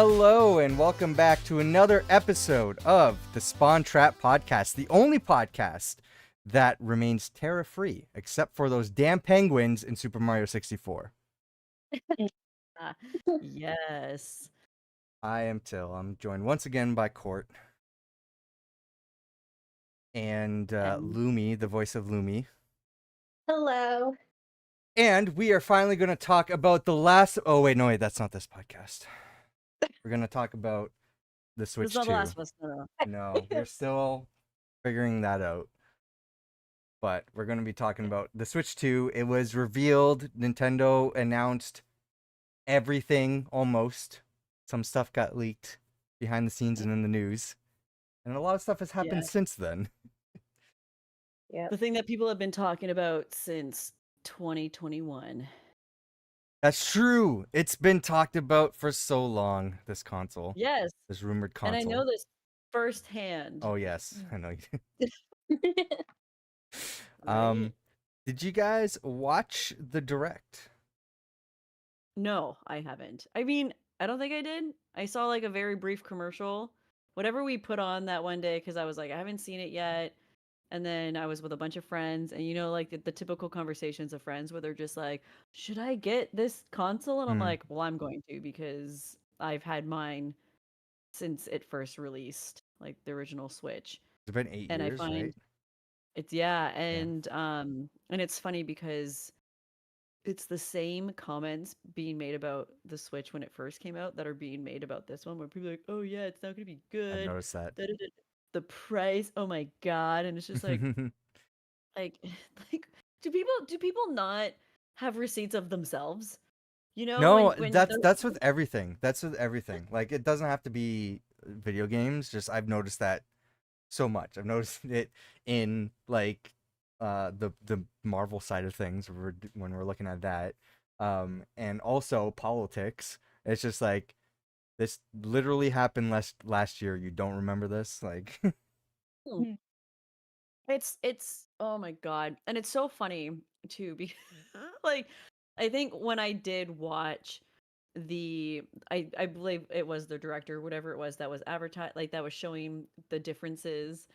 Hello and welcome back to another episode of the Spawn Trap Podcast, the only podcast that remains terror-free, except for those damn penguins in Super Mario 64. Yes. I am Till. I'm joined once again by Court and Lumi, the voice of Lumi. Hello. And we are finally going to talk about the last... Oh, wait, that's not this podcast. We're going to talk about the Switch It's not 2. The Last of Us, no. No, we're still figuring that out. But we're going to be talking about the Switch 2. It was revealed. Nintendo announced everything almost. Some stuff got leaked behind the scenes and in the news. And a lot of stuff has happened since then. Yeah. The thing that people have been talking about since 2021. That's true. It's been talked about for so long, this console. Yes. This rumored console. And I know this firsthand. Oh, yes. I know you Right? Did you guys watch the Direct? No, I haven't. I mean, I don't think I did. I saw like a very brief commercial. Whatever we put on that one day, because I was like, I haven't seen it yet. And then I was with a bunch of friends, and like the typical conversations of friends where they're just like, should I get this console? And I'm like, well, I'm going to, because I've had mine since it first released, like the original Switch. It's been 8 And years, I find right? it's and it's funny because it's the same comments being made about the Switch when it first came out that are being made about this one, where people are like, oh yeah, it's not gonna be I've good. noticed that. The price, oh my god. And it's just like like do people not have receipts of themselves? You know, No, when that's with everything. That's with everything. Like, it doesn't have to be video games. Just I've noticed that so much. I've noticed it in like the Marvel side of things when we're looking at that, and also politics. It's just like, this literally happened last year. You don't remember this? Like, it's oh my god. And it's so funny too, because like I think when I did watch I believe it was the director, whatever it was, that was advertised, like that was showing the differences.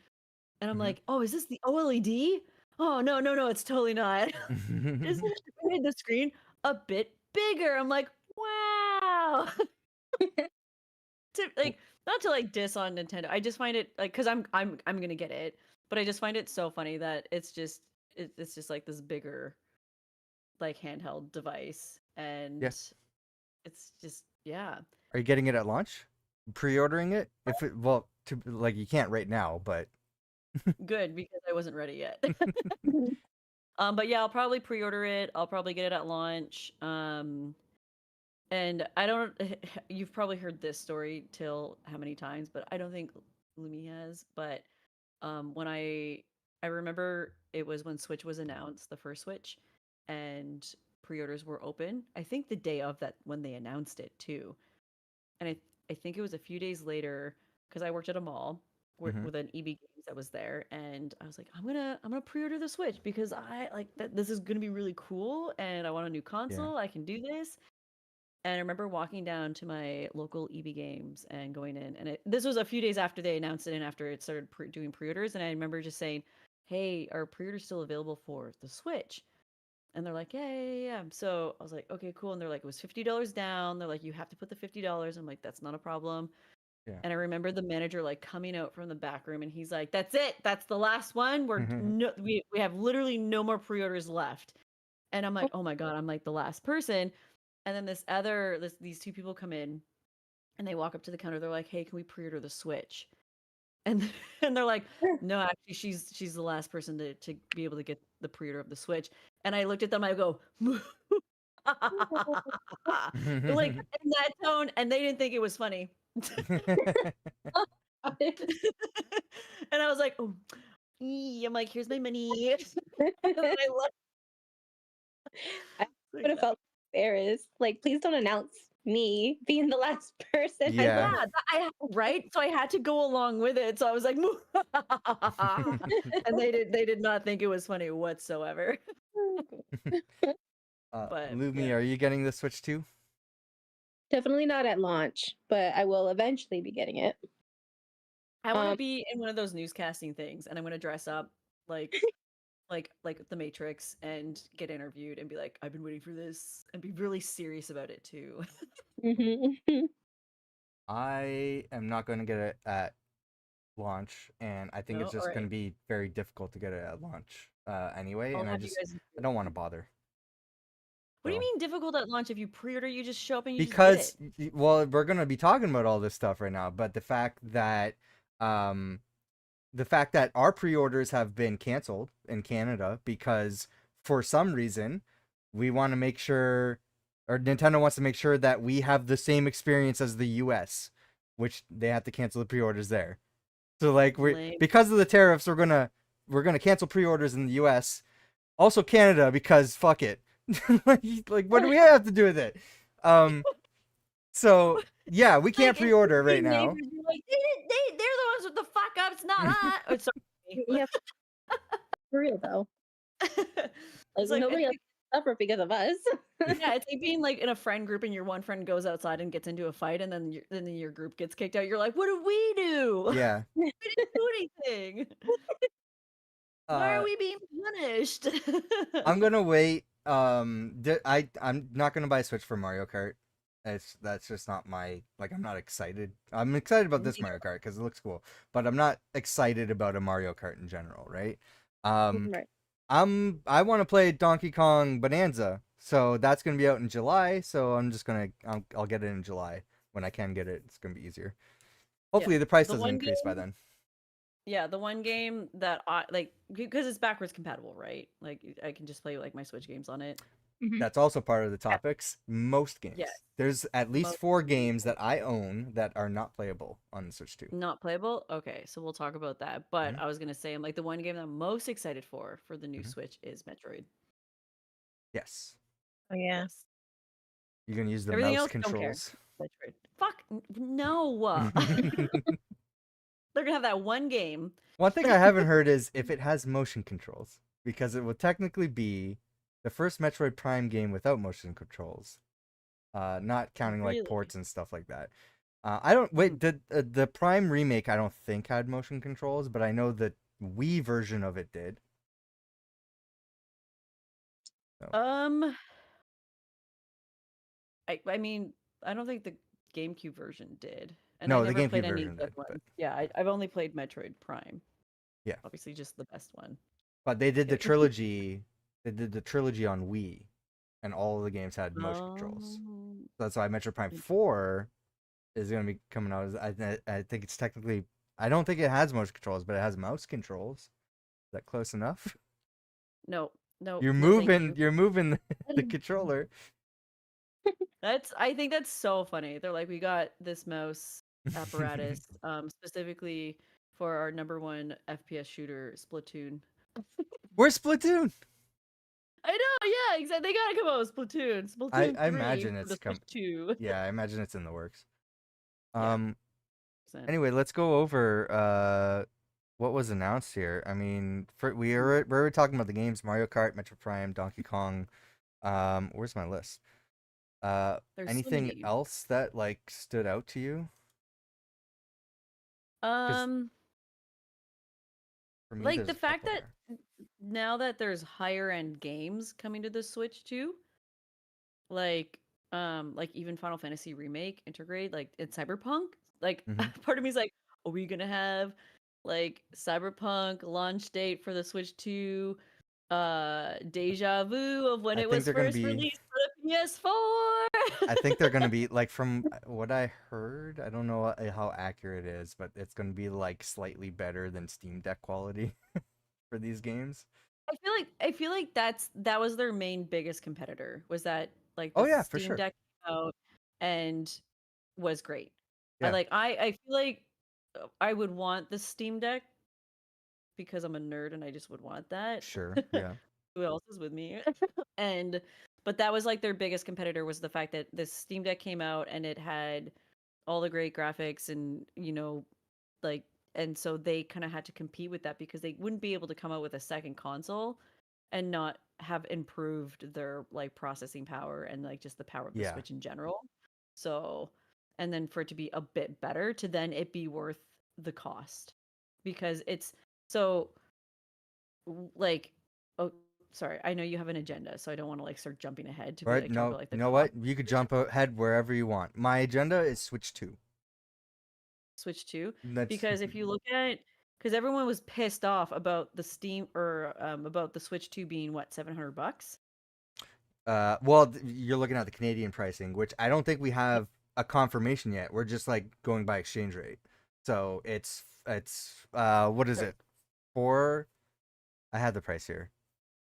And I'm like, oh, is this the OLED? Oh no, it's totally not. Just made the screen a bit bigger. I'm like, wow. Not to like diss on Nintendo. I just find it like, because I'm gonna get it, but I just find it so funny that it's just like this bigger like handheld device, and Yes. it's just yeah. Are you getting it at launch? Pre-ordering it? You can't right now, but Good, because I wasn't ready yet. But yeah, I'll probably pre-order it. I'll probably get it at launch. And I don't. You've probably heard this story till how many times, but I don't think Lumi has. But when I remember it was when Switch was announced, the first Switch, and pre-orders were open. I think the day of that, when they announced it too, and I think it was a few days later, because I worked at a mall with an EB Games that was there, and I was like, I'm gonna pre-order the Switch because I like that. This is gonna be really cool, and I want a new console. I can do this. And I remember walking down to my local EB Games and going in, and this was a few days after they announced it and after it started doing pre-orders. And I remember just saying, "Hey, are pre-orders still available for the Switch?" And they're like, yeah. So I was like, okay, cool. And they're like, it was $50 down. They're like, you have to put the $50. I'm like, that's not a problem. yeah. And I remember the manager like coming out from the back room, and he's like, that's it. That's the last one. We have literally no more pre-orders left. And I'm like, oh my God, I'm like the last person. And then these two people come in, and they walk up to the counter. They're like, hey, can we pre-order the Switch? And and they're like, no, actually, she's the last person to be able to get the pre-order of the Switch. And I looked at them, I go, like in that tone, and they didn't think it was funny. And I was like, oh, I'm like, here's my money. I would have felt embarrassed. Like, please don't announce me being the last person. Yeah. Right. So I had to go along with it. So I was like, and they did not think it was funny whatsoever. Lumi, are you getting the Switch too? Definitely not at launch, but I will eventually be getting it. I want to Um, be in one of those newscasting things, and I'm gonna dress up like like the Matrix and get interviewed and be like, I've been waiting for this, and be really serious about it too. mhm. I am not going to get it at launch, and I think No, it's all just going right. to be very difficult to get it at launch anyway. I'll And have you guys. I don't want to bother. What do you So mean difficult at launch? If you pre-order, you just show up and you just get because it. well, we're going to be talking about all this stuff right now, but um the fact that our pre-orders have been canceled in Canada because for some reason we want to make sure, or Nintendo wants to make sure that we have the same experience as the US, which they have to cancel the pre-orders there. So like we, Lame. because of the tariffs, we're gonna cancel pre-orders in the US. Also Canada, because fuck it. like what do we have to do with it? Um so yeah, we can't Like it's pre-order your right now. neighbors. You're like they're the ones with the fuck up. It's not us. Oh, sorry. Yeah, for real though. Like It's like nobody else suffer because of us. yeah, it's like being like in a friend group and your one friend goes outside and gets into a fight and then your group gets kicked out. You're like, what did we do? Yeah. We didn't do anything. Why are Uh we being punished? I'm gonna wait. I'm not gonna buy a Switch for Mario Kart. That's just not my, like, I'm not excited. I'm excited about this Mario Kart because it looks cool, but I'm not excited about a Mario Kart in general, right? Right. I want to play Donkey Kong Bonanza, so that's gonna be out in July. So I'll get it in July when I can get it. It's gonna be easier. Hopefully the price The doesn't one increase by game, then. yeah, the one game that I like because it's backwards compatible, right? Like I can just play like my Switch games on it. That's also part of the topics. Most games. Yeah, There's at least most 4 games. games that I own that are not playable on the Switch 2. Not playable? Okay, so we'll talk about that. But Mhm, I was gonna say, I'm like the one game that I'm most excited for the new mhm. Switch is Metroid. Yes. Oh yeah. Yes. You can use the Everything mouse else, don't care. controls. Metroid. Fuck no. They're gonna have that one game. One thing I haven't heard is if it has motion controls, because it would technically be the first Metroid Prime game without motion controls. Not counting like Really? ports and stuff like that. I don't wait. The Prime remake I don't think had motion controls, but I know the Wii version of it did. So. I mean, I don't think the GameCube version did. And I No, the never GameCube played any of version the did, other but ones. Yeah, I've only played Metroid Prime. yeah. Obviously just the best one. But they did the Kidding. trilogy. They did the trilogy on Wii, and all of the games had motion controls. Oh, So that's why Metroid Prime interesting. 4 is going to be coming out. I think it's technically. I don't think it has motion controls, but it has mouse controls. Is that close enough? No, no, You're no, thank moving. you. You're moving the controller. I think that's so funny. They're like, we got this mouse apparatus, specifically for our number one FPS shooter, Splatoon. Where's Splatoon? I know, yeah, exactly. They gotta come out with Splatoon. Splatoon I 3 imagine for the it's Switch 2. Yeah, I imagine it's in the works. Yeah. Anyway, let's go over what was announced here. I mean, we're already talking about the games: Mario Kart, Metro Prime, Donkey Kong. Where's my list? There's so Anything many. else that like stood out to you? 'Cause for me, Like there's the a fact couple that there. now that there's higher end games coming to the Switch too, like even Final Fantasy Remake, Intergrade, like it's Cyberpunk. Like Hmm. part of me is like, are we gonna have like Cyberpunk launch date for the Switch 2 deja vu of when I it think was they're gonna first be. released for the PS4? I think they're gonna be like from what I heard. I don't know how accurate it is, but it's gonna be like slightly better than Steam Deck quality for these games. I feel like that was their main biggest competitor was that like Oh the yeah, for Steam sure. Deck came out and was great. Yeah, I feel like I would want the Steam Deck because I'm a nerd and I just would want that. sure. Yeah. Who else is with me? And but that was like their biggest competitor was the fact that the Steam Deck came out and it had all the great graphics and like and so they kind of had to compete with that because they wouldn't be able to come out with a second console and not have improved their like processing power and like just the power of the Yeah. Switch in general. So, and then for it to be a bit better to then it be worth the cost because it's so like oh sorry, I know you have an agenda, so I don't want to like start jumping ahead to All be right, like talk no, about like you the know cost what? You could of jump ahead wherever you want. My agenda is Switch 2. Switch 2 That's because if you look at because everyone was pissed off about the Steam or about the Switch 2 being what $700. well, you're looking at the Canadian pricing, which I don't think we have a confirmation yet. We're just like going by exchange rate. So it's what is it? For I had the price here.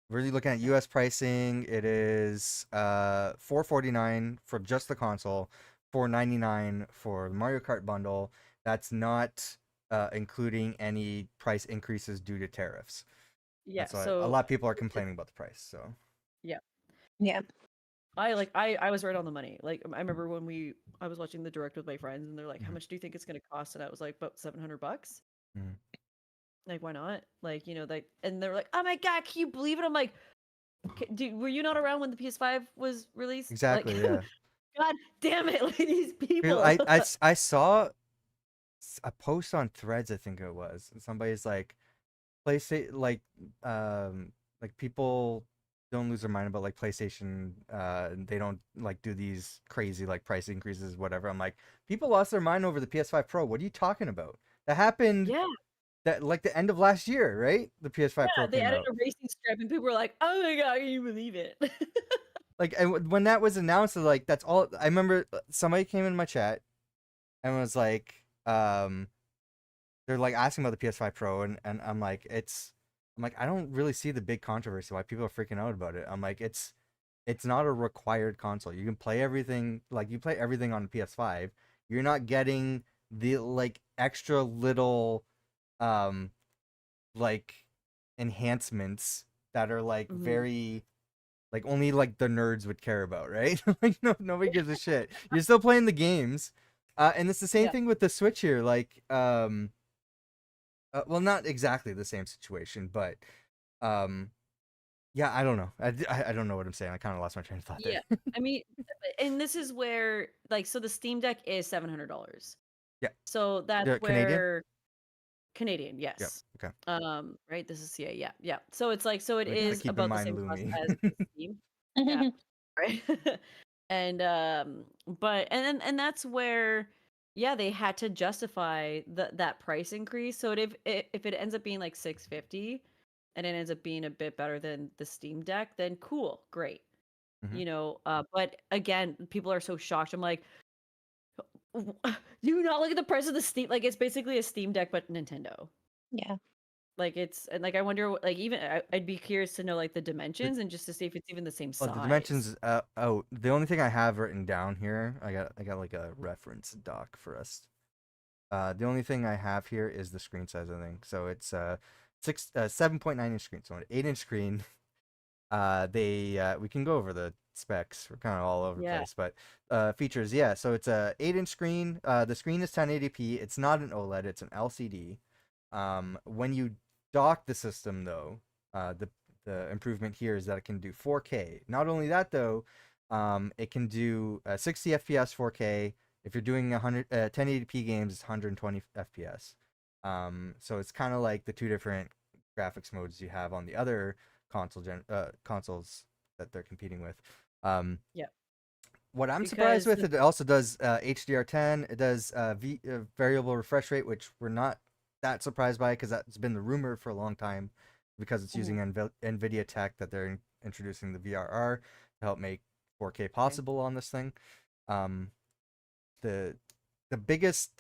We're looking at US pricing. It is $449 for just the console, $499 for the Mario Kart bundle. That's not including any price increases due to tariffs. Yeah, That's why a so lot of people are complaining about the price. So yeah. Yeah. I was right on the money. Like I remember when I was watching the direct with my friends and they're like, "How Mhm. much do you think it's going to cost?" And I was like, "About $700." Mhm. Like why not? Like, like and they're like, "Oh my god, can you believe it?" I'm like, Dude, were you not around when the PS5 was released?" Like Exactly, yeah. god damn it, like these People- people. I saw a post on Threads, I think it was. Somebody's like, PlayStation, like people don't lose their mind about like PlayStation. They don't like do these crazy like price increases, whatever. I'm like, people lost their mind over the PS5 Pro. What are you talking about? That happened Yeah, that like the end of last year, right? The PS5 Pro they came added out. a racing strip and people were like, "Oh my god, can you believe it?" Like, and when that was announced, like that's all. I remember somebody came in my chat and was like, they're like asking about the PS5 Pro, and I'm like, I don't really see the big controversy why people are freaking out about it. I'm like, it's not a required console. You can play everything, like you play everything on the PS5. You're not getting the like extra little um like enhancements that are like Mhm. very like only like the nerds would care about, right? Like no nobody gives a shit. You're still playing the games. And it's the same Yeah. thing with the Switch here. Like well, not exactly the same situation, but um, yeah, I don't know. I don't know what I'm saying. I kind of lost my train of thought there. Yeah. I mean, and this is where like so the Steam Deck is $700. Yeah, So that's the Canadian. where Canadian, Yep. yes. Okay. Right, this is CA, yeah, yeah. So it's like so it We gotta is keep in about the mind same cost Lumi. as the Steam. Yeah, right. And but and that's where yeah, they had to justify that price increase. So if it ends up being like 650 and it ends up being a bit better than the Steam Deck, then cool, great. Mhm. But again, people are so shocked. I'm like, do you not look at the price of the Steam? Like it's basically a Steam Deck but Nintendo. Yeah. Like it's and like I wonder like even I'd be curious to know like the The, dimensions and just to see if it's even the same well, the size. dimensions. Oh, the only thing I have written down here, I got like a reference doc for us. The only thing I have here is the screen size, I think. So it's 7.9 inch screen, so an 8 inch screen. We can go over the specs. We're kind of all over the Yeah. place, but features, yeah. So it's a 8 inch screen. The screen is 1080p. It's not an OLED. It's an LCD. When you dock the system, though, the improvement here is that it can do 4K. Not only that, though, it can do 60 FPS 4K. If you're doing 1080p games, it's 120 FPS. So it's kind of like the two different graphics modes you have on the other consoles that they're competing with. Um, Yeah. what I'm surprised Because with, it also does HDR10. It does variable refresh rate, which we're not that surprised by because that's been the rumor for a long time because it's using NVIDIA tech that they're introducing the VRR to help make 4K possible on this thing. Um, the the biggest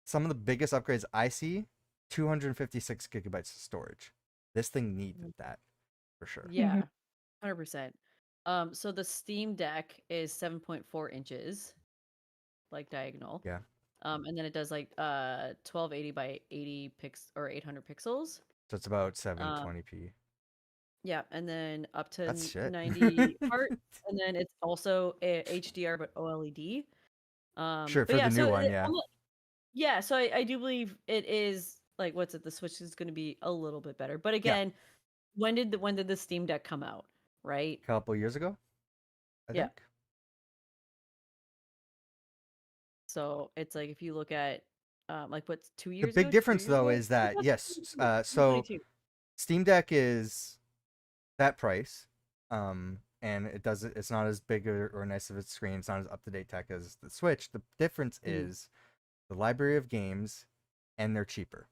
some of the biggest upgrades I see, 256 gigabytes of storage. This thing needed that for sure. yeah, 100%. So the Steam Deck is 7.4 inches, like diagonal. Yeah. And then it does like 1280 by 80 pix or 800 pixels. So it's about Um 720p. yeah, and then up to That's shit. 90 hertz, and then it's also HDR but OLED. Sure, But for yeah, the new so one, yeah. yeah, so I do believe it is like what's it? The Switch is going to be a little bit better. But Yeah. again, when did the Steam Deck come out? Right? A couple years ago, I Yeah. think. So it's like if you look at like what's 2 The years big ago? 2 difference years though ago? is that yes, so 2022. Steam Deck is that price, and it's not as big or nice of a screen. It's not as up to date tech as the Switch. The difference Mhm. is the library of games, and they're cheaper.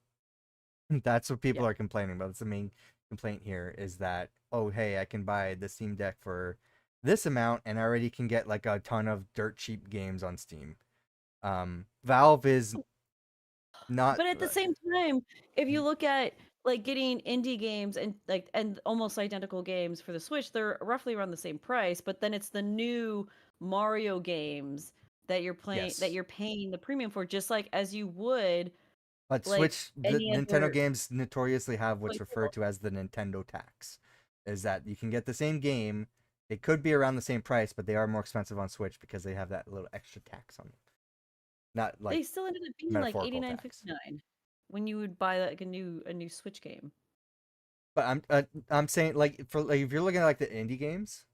That's what Yeah. people are complaining about. That's the main complaint here is that, oh hey, I can buy the Steam Deck for this amount and I already can get like a ton of dirt cheap games on Steam. Valve is not But at the same time, if you look at like getting indie games and almost identical games for the Switch, they're roughly around the same price, but then it's the new Mario games that you're playing that yes. you're paying the premium for, just like as you would But like Switch, the any Nintendo other games notoriously have what's referred playable. to as the Nintendo tax. Is that you can get the same game, it could be around the same price, but they are more expensive on Switch because they have that little extra tax on them. Not like They still ended up being like metaphorical tax. 89.59 when you would buy like a new Switch game. But I'm saying like for like if you're looking at like the indie games,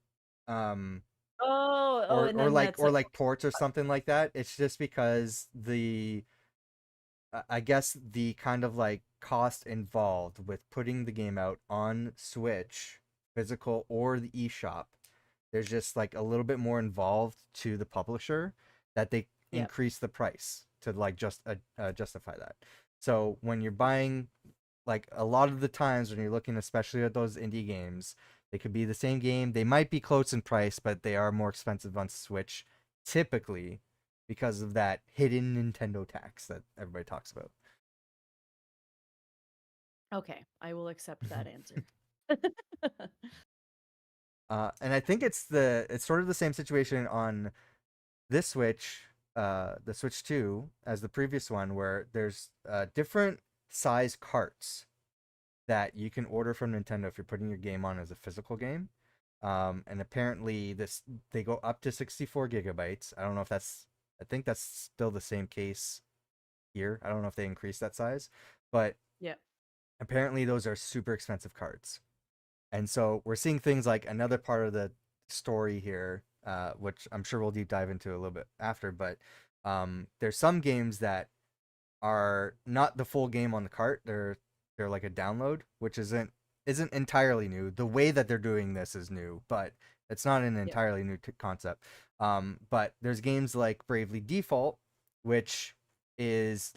um, Oh, and then that's or like like ports or something like that, it's just because I guess the kind of like cost involved with putting the game out on Switch, physical or the eShop, there's just like a little bit more involved to the publisher that they yeah. increase the price to like just justify that. So when you're buying, like a lot of the times when you're looking, especially at those indie games, they could be the same game. They might be close in price, but they are more expensive on Switch typically because of that hidden Nintendo tax that everybody talks about. Okay, I will accept that answer. And I think it's sort of the same situation on this Switch, the Switch 2, as the previous one, where there's different size carts that you can order from Nintendo if you're putting your game on as a physical game. And apparently they go up to 64 gigabytes. I don't know if I think that's still the same case here. I don't know if they increased that size, but Yeah. apparently those are super expensive cards. And so we're seeing things like another part of the story here, which I'm sure we'll deep dive into a little bit after, but there's some games that are not the full game on the cart. They're like a download, which isn't entirely new. The way that they're doing this is new, but it's not an Yeah. entirely new concept. But there's games like Bravely Default, which is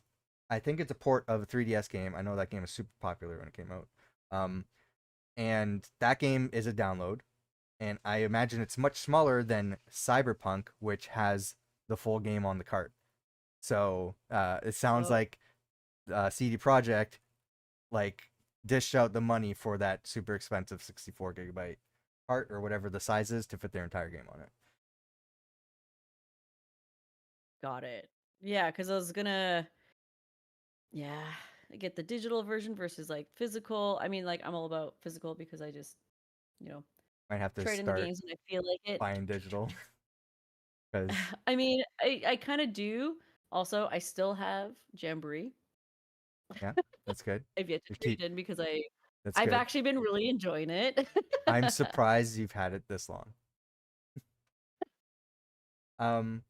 I think it's a port of a 3DS game. I know that game was super popular when it came out. And that game is a download, and I imagine it's much smaller than Cyberpunk, which has the full game on the cart. So it sounds Oh, like CD Projekt like dished out the money for that super expensive 64 gigabyte cart or whatever the size is to fit their entire game on it. got it. Yeah, because I was gonna, yeah, get the digital version versus like physical. I mean, like I'm all about physical because I just, you know, Might have to trade in the start games when I feel like it. buying digital because I mean, I kind of do. Also, I still have Jamboree. yeah, that's good. I've yet to You're trade in because that's I've good. actually been really enjoying it. I'm surprised you've had it this long. Um,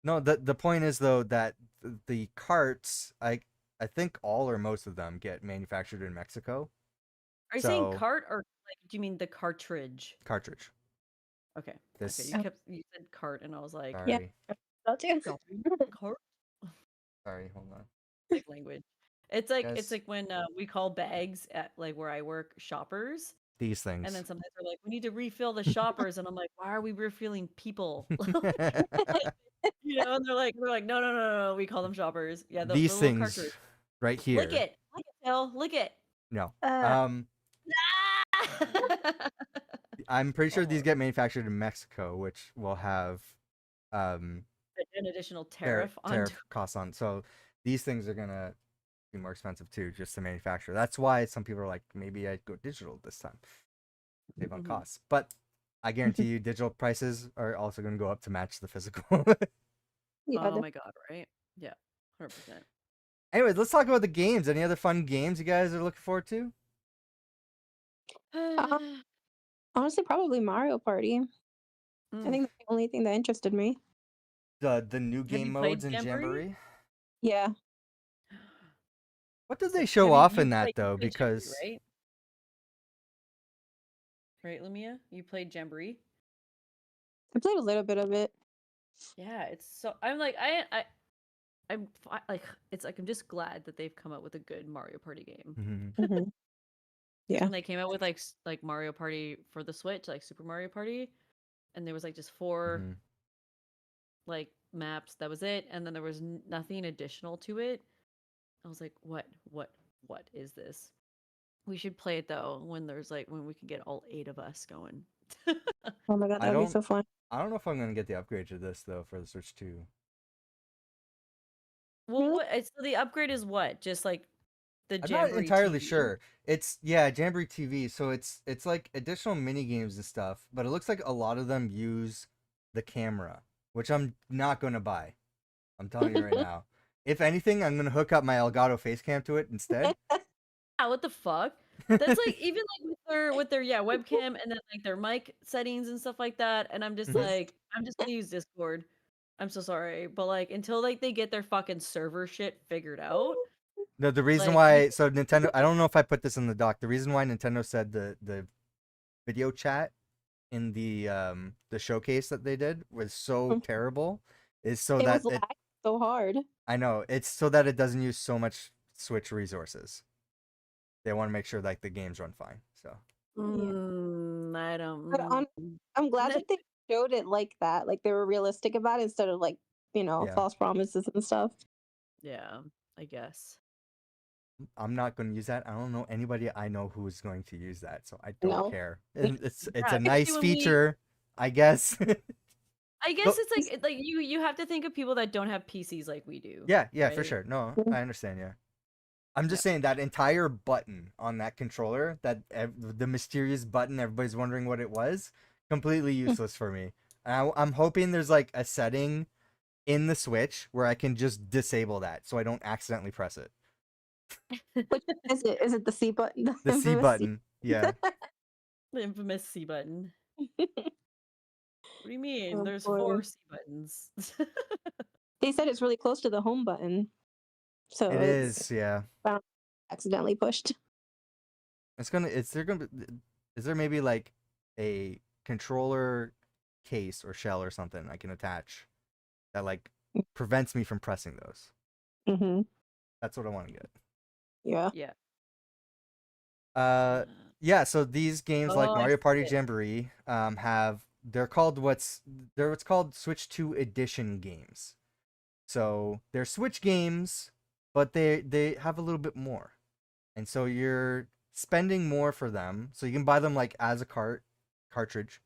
No, the point is though that the carts, I think all or most of them get manufactured in Mexico. Are you saying So cart or like do you mean the cartridge? cartridge. Okay. Okay. This You said cart and I was like, Yeah, sorry, that too. "Sorry, cart? sorry, hold on. Like language. It's Guys, like when we call bags at like where I work shoppers, these and things. then sometimes they're like, we need to refill the shoppers, and I'm like, why are we refilling people? And they're like, no, no, no, no, no, we call them shoppers. Yeah, the These little things cartridge. right here. Lick it, Phil, lick it. No. Uh, Um, I'm pretty sure these Oh, get manufactured in Mexico, which will have um an additional tariff on. tariff costs on. So these things are gonna be more expensive too, just to manufacture. That's why some people are like, maybe I'd go digital this time, save on Mhm. costs. But I guarantee you, digital prices are also going to go up to match the physical. yeah, Oh my god, right? Yeah, 100%. Anyways, let's talk about the games. Any other fun games you guys are looking forward to? uh, honestly, probably Mario Party. I Mm. think that's the only thing that interested me. the new Have game you played modes in Jamboree? Jamboree. Yeah. What did So they show have off you in that played though? Jamboree, Because right? Right, Lumia? You played Jamboree? I played a little bit of it. Yeah, it's so I'm like like it's like I'm just glad that they've come up with a good Mario Party game. Mhm. Hmm. Because Yeah. when they came out with like Mario Party for the Switch, like Super Mario Party, and there was like just 4 Mhm. like maps, that was it, and then there was nothing additional to it. I was like, what is this? We should play it though when there's like when we can get all 8 of us going. Oh my god, I that would be don't so fun. I don't know if I'm gonna get the upgrade to this though for the Switch 2. Well, Really? so the upgrade is what? Just like the I'm not Jamboree entirely TV? sure. It's Jamboree TV, so it's like additional mini games and stuff, but it looks like a lot of them use the camera, which I'm not gonna buy. I'm telling you right now. If anything, I'm gonna hook up my Elgato face cam to it instead. Yeah, what the fuck? That's like even like with their webcam and then like their mic settings and stuff like that. And I'm just Mhm. like, I'm just gonna use Discord. I'm so sorry, but like until like they get their fucking server shit figured out, No, the reason like you why so Nintendo I don't know if I put this in the doc. The reason why Nintendo said the video chat in the showcase that they did was so terrible is so It that was it lagging so hard. I know it's so that it doesn't use so much Switch resources. They want to make sure like the games run fine. So I don't. But I'm glad that they showed it like that. Like they were realistic about it instead of like, yeah, false promises and stuff. Yeah, I guess. I'm not going to use that. I don't know anybody I know who is going to use that, so I don't No. care. And it's Yeah, a especially nice when we. feature, I guess. I guess No, it's like you have to think of people that don't have PCs like we do. yeah, for right? sure. No, Mhm. I understand. Yeah, I'm Yeah. just saying that entire button on that controller, the mysterious button, everybody's wondering what it was, completely useless for me. And I'm hoping there's like a setting in the Switch where I can just disable that so I don't accidentally press it. Which is it? Is it the C button? The C infamous button. Yeah. The infamous C button. What do you mean? Oh, There's boy. 4 C buttons. They said it's really close to the home button, so It it's is, yeah. accidentally pushed. Is there maybe like a controller case or shell or something I can attach that like prevents me from pressing those? Hmm. That's what I want to get. Yeah. Yeah. Uh yeah, so these games like Oh, I Mario Party see it. Jamboree they're called what's called Switch 2 edition games. So they're Switch games, but they have a little bit more. And so you're spending more for them. So you can buy them like as a cartridge.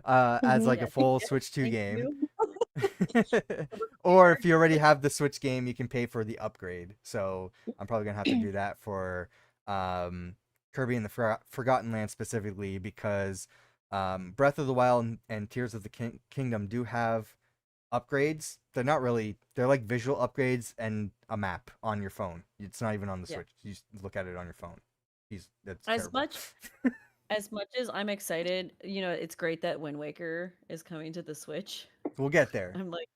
As like Yeah, a full yes, Switch 2 thank game. you. Or if you already have the Switch game, you can pay for the upgrade. So I'm probably gonna have to do that for Kirby and the Forgotten Land specifically because Breath of the Wild and Tears of the Kingdom do have upgrades. They're not really. They're like visual upgrades and a map on your phone. It's not even on the Yeah. Switch. You just look at it on your phone. That's As terrible. as much as I'm excited, it's great that Wind Waker is coming to the Switch. We'll get there. I'm like,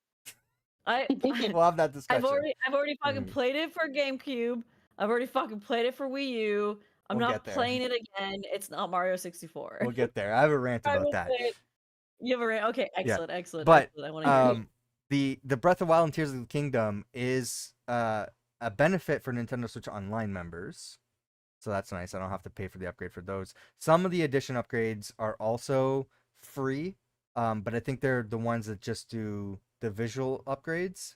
I We'll have that discussion. I've already fucking Mhm. played it for GameCube. I've already fucking played it for Wii U. I'm We'll not get there. playing it again. It's not Mario 64. We'll get there. I have a rant I about will that. play it. You have a rant? Okay, Yeah. excellent. But I want to hear it. the Breath of the Wild and Tears of the Kingdom is a benefit for Nintendo Switch Online members. So that's nice. I don't have to pay for the upgrade for those. Some of the edition upgrades are also free, but I think they're the ones that just do the visual upgrades.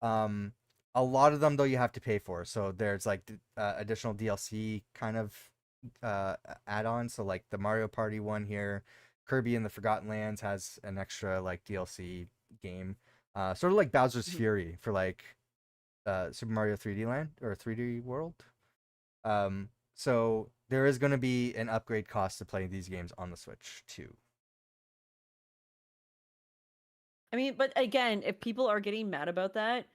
A lot of them though you have to pay for. So there's like additional DLC kind of add-ons. So like the Mario Party one here, Kirby and the Forgotten Lands has an extra like DLC game, sort of like Bowser's Mhm. Fury for like Super Mario 3D Land or 3D World. So there is going to be an upgrade cost to playing these games on the Switch too. I mean, but again, if people are getting mad about that,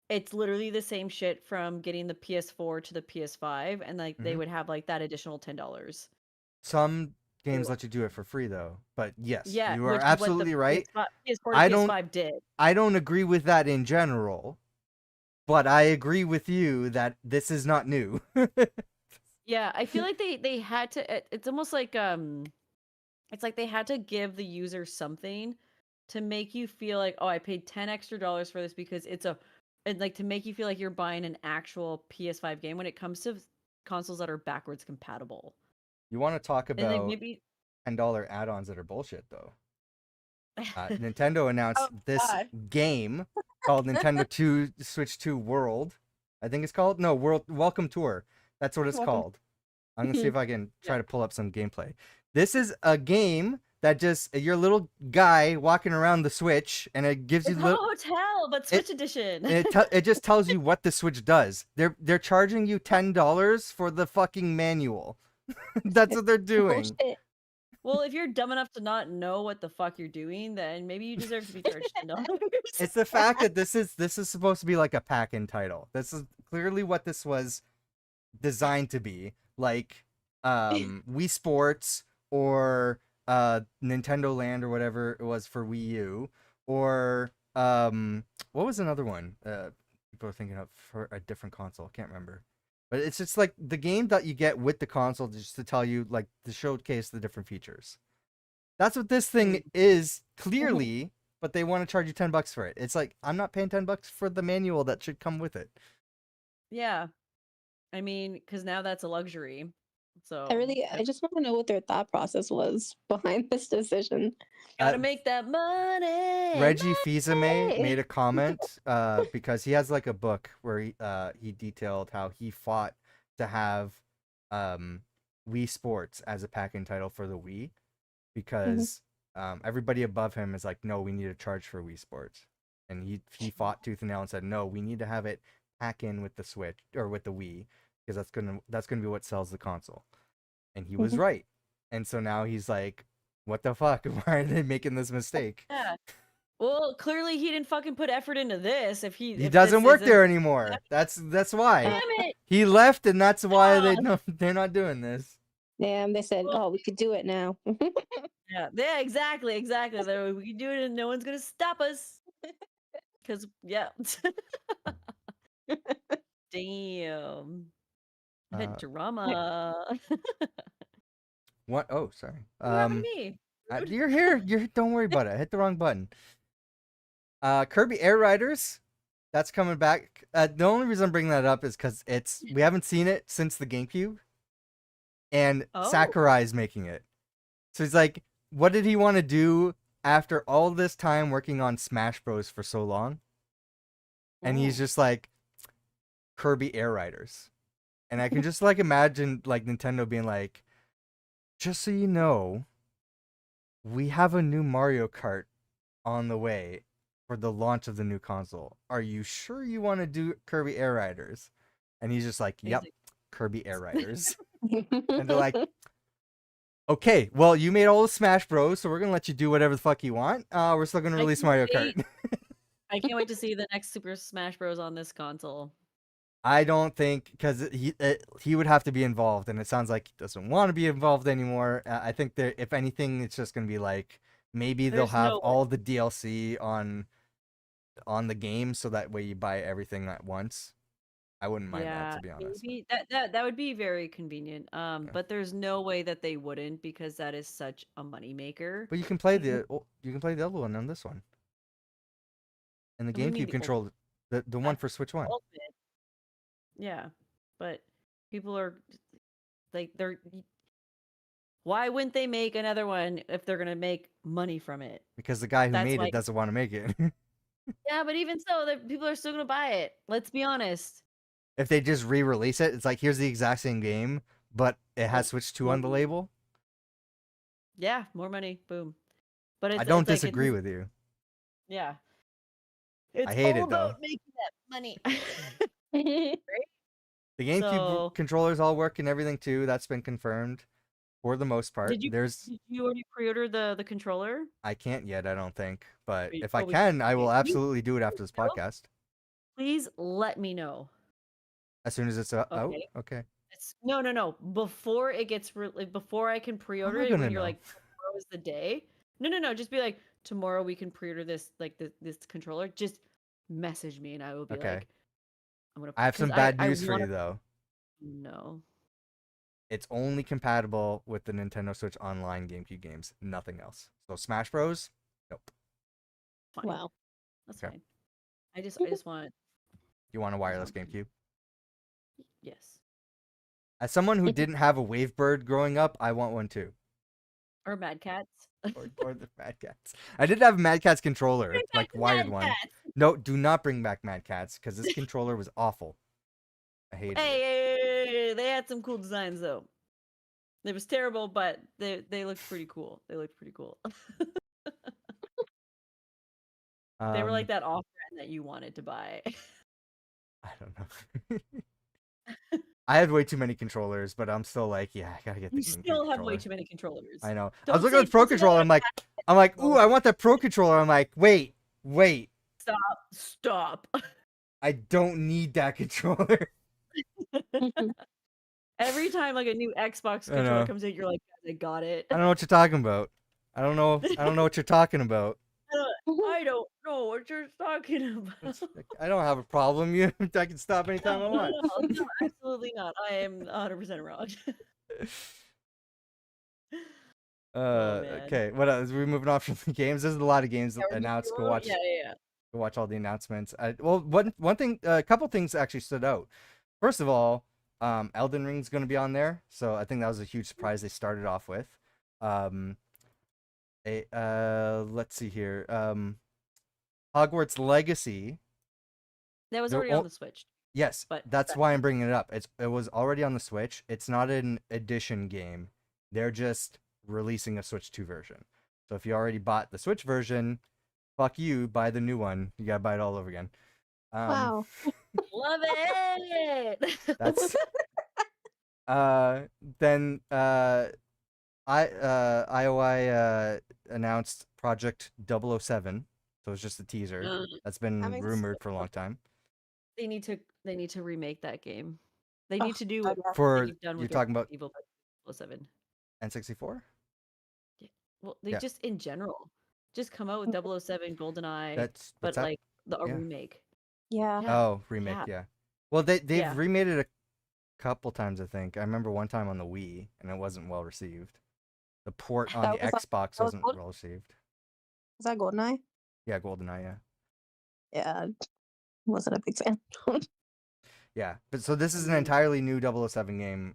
it's literally the same shit from getting the PS4 to the PS5, and like they Mhm. would have like that additional $10. Some games true. let you do it for free though. But yes, Yeah, you which are is what absolutely the right. PS4 I to don't PS5 did. I don't agree with that in general, but I agree with you that this is not new. Yeah, I feel like they had to. It's almost like it's like they had to give the user something to make you feel like, oh, I paid $10 extra for this because and like to make you feel like you're buying an actual PS5 game when it comes to consoles that are backwards compatible. You want to talk And like about maybe $10 add-ons that are bullshit though. Nintendo announced Oh, this God. game called Nintendo 2 Switch 2 World. I think it's called World Welcome Tour. That's what it's Welcome. called. I'm gonna see if I can try Yeah. to pull up some gameplay. This is a game that just you're a little guy walking around the Switch, and it gives you It's Hello Hotel, but Switch edition. and it just tells you what the Switch does. They're charging you $10 for the fucking manual. That's what they're doing. Bullshit. Well, if you're dumb enough to not know what the fuck you're doing, then maybe you deserve to be charged $10. It's the fact that this is supposed to be like a pack-in title. This is clearly what this was designed to be, like Wii Sports or Nintendo Land or whatever it was for Wii U, or what was another one people are thinking of for a different console? Can't remember. But it's just like the game that you get with the console just to tell you, like, to showcase the different features. That's what this thing is clearly, but they want to charge you $10 for it. It's like, I'm not paying $10 for the manual that should come with it. Yeah. I mean, because now that's a luxury. So I just want to know what their thought process was behind this decision. gotta Uh, make that money. Reggie Fils-Aimé Money! made a comment because he has like a book where he detailed how he fought to have Wii Sports as a pack-in title for the Wii because everybody above him is like, no, we need to charge for Wii Sports, and he fought tooth and nail and said, no, we need to have it pack in with the Switch or with the Wii because that's gonna be what sells the console, and he was right, and so now he's like, what the fuck? Why are they making this mistake? Yeah. Well, clearly he didn't fucking put effort into this. If He doesn't work there anymore. That's why Damn it! he left, and that's why Ah. they're not doing this. Damn, they said, Well- oh, we could do it now. Yeah, exactly. So we can do it, and no one's gonna stop us. Cause yeah. Damn. That Uh, drama. What? Oh, sorry. What happened to me? Rude. You're here. Don't worry about it. I hit the wrong button. Kirby Air Riders, that's coming back. The only reason I'm bringing that up is because we haven't seen it since the GameCube, and Oh. Sakurai's making it. So he's like, what did he want to do after all this time working on Smash Bros for so long? And he's Ooh. just like, Kirby Air Riders. And I can just like imagine like Nintendo being like, just so you know, we have a new Mario Kart on the way for the launch of the new console. Are you sure you want to do Kirby Air Riders? And he's just like, He's yep, like- Kirby Air Riders. And they're like, okay, well, you made all the Smash Bros, so we're gonna let you do whatever the fuck you want. We're still gonna I release can't Mario wait. Kart. I can't wait to see the next Super Smash Bros on this console. I don't think because he would have to be involved, and it sounds like he doesn't want to be involved anymore. I think that if anything, it's just gonna be like maybe they'll There's have no way. all the DLC on the game, so that way you buy everything at once. I wouldn't mind that, to be honest. maybe that would be very convenient. But there's no way that they wouldn't because that is such a moneymaker. But you can play the other one on this one, and the What do you mean GameCube the controller, the one for Switch One. Ultimate. Yeah, but people are like why wouldn't they make another one if they're gonna make money from it? Because the guy who That's made why- it doesn't want to make it. Yeah, but even so, people are still gonna buy it. Let's be honest. If they just re-release it, it's like here's the exact same game, but it has Switch 2 on the label. Yeah, more money. Boom. But I don't disagree with you. Yeah. It's hate all it, though. about making that money. The GameCube So- controllers all work and everything too. That's been confirmed for the most part. Did you There's already pre-order the controller? I can't yet, I don't think, but We if I probably can, I will you- absolutely do it after this know? podcast. Please let me know. As soon as it's out. Okay. Okay. No. Before it gets before I can How am pre-order I it, gonna when you're know? like, tomorrow is the day. No. Just be like, tomorrow we can pre-order this, like this controller. Just message me and I will be Okay. like, I'm gonna, I have because some bad I news for want you to though. know. It's only compatible with the Nintendo Switch Online GameCube games, nothing else. So Smash Bros. Nope. Fine, Wow. that's Okay. fine. I just want You want a wireless something. GameCube? Yes, As someone who didn't have a Wavebird growing up, I want one too. or Mad Cats. Or the Mad Cats. I did have a Mad Cats controller, Bring back like the wired Mad one. Cats. No, do not bring back Mad Cats because this controller was awful. I hated it. Hey, they had some cool designs though. It was terrible, but they looked pretty cool. They looked pretty cool. They were like that off-brand that you wanted to buy. I don't know. I had way too many controllers, but I'm still like, yeah, I gotta get the You GameCube still have way controller. too many controllers. I know. I was Don't looking say at the Pro don't say that controller. out I'm like, ooh, loud. I want that Pro controller. I'm like, wait. Stop. I don't need that controller. Every time like a new Xbox I controller know. comes in, you're like, "Guys, I got it." I don't know what you're talking about. I don't know. I don't know what you're talking about. I don't know what you're talking about. I don't have a problem. I can stop anytime I No, want. no, absolutely not. I am 100% wrong. Oh man. Okay. What else? We're moving on from the games. There's a lot of games Yeah, we're announced. Go moving on. watch. Yeah. Go watch all the announcements. Well, one thing, a couple things actually stood out. First of all, Elden Ring's going to be on there, so I think that was a huge surprise they started off with. Let's see here. Hogwarts Legacy. That was They're already on the Switch. Yes, But that's why I'm bringing it up. It was already on the Switch. It's not an edition game. They're just releasing a Switch 2 version. So if you already bought the Switch version, fuck you, buy the new one. You gotta buy it all over again. Wow. love it. That's then IOI announced Project 007. So it's just a teaser. That's been That makes rumored for a long time. They need to remake that game. They Oh, need to do God, what yeah. For they've done you're with talking about Evil 07. N64? Well, they Yeah. just in general just come out with 007 GoldenEye, That's but what's that? like a Yeah. remake. Yeah. Yeah. Oh, remake, yeah. Well, they've Yeah. remade it a couple times, I think. I remember one time on the Wii, and it wasn't well received. The port on the That was Xbox that was wasn't Gold- well received. Was that GoldenEye? Yeah, GoldenEye, yeah. Yeah. Wasn't a big fan. Yeah, but so this is an entirely new 007 game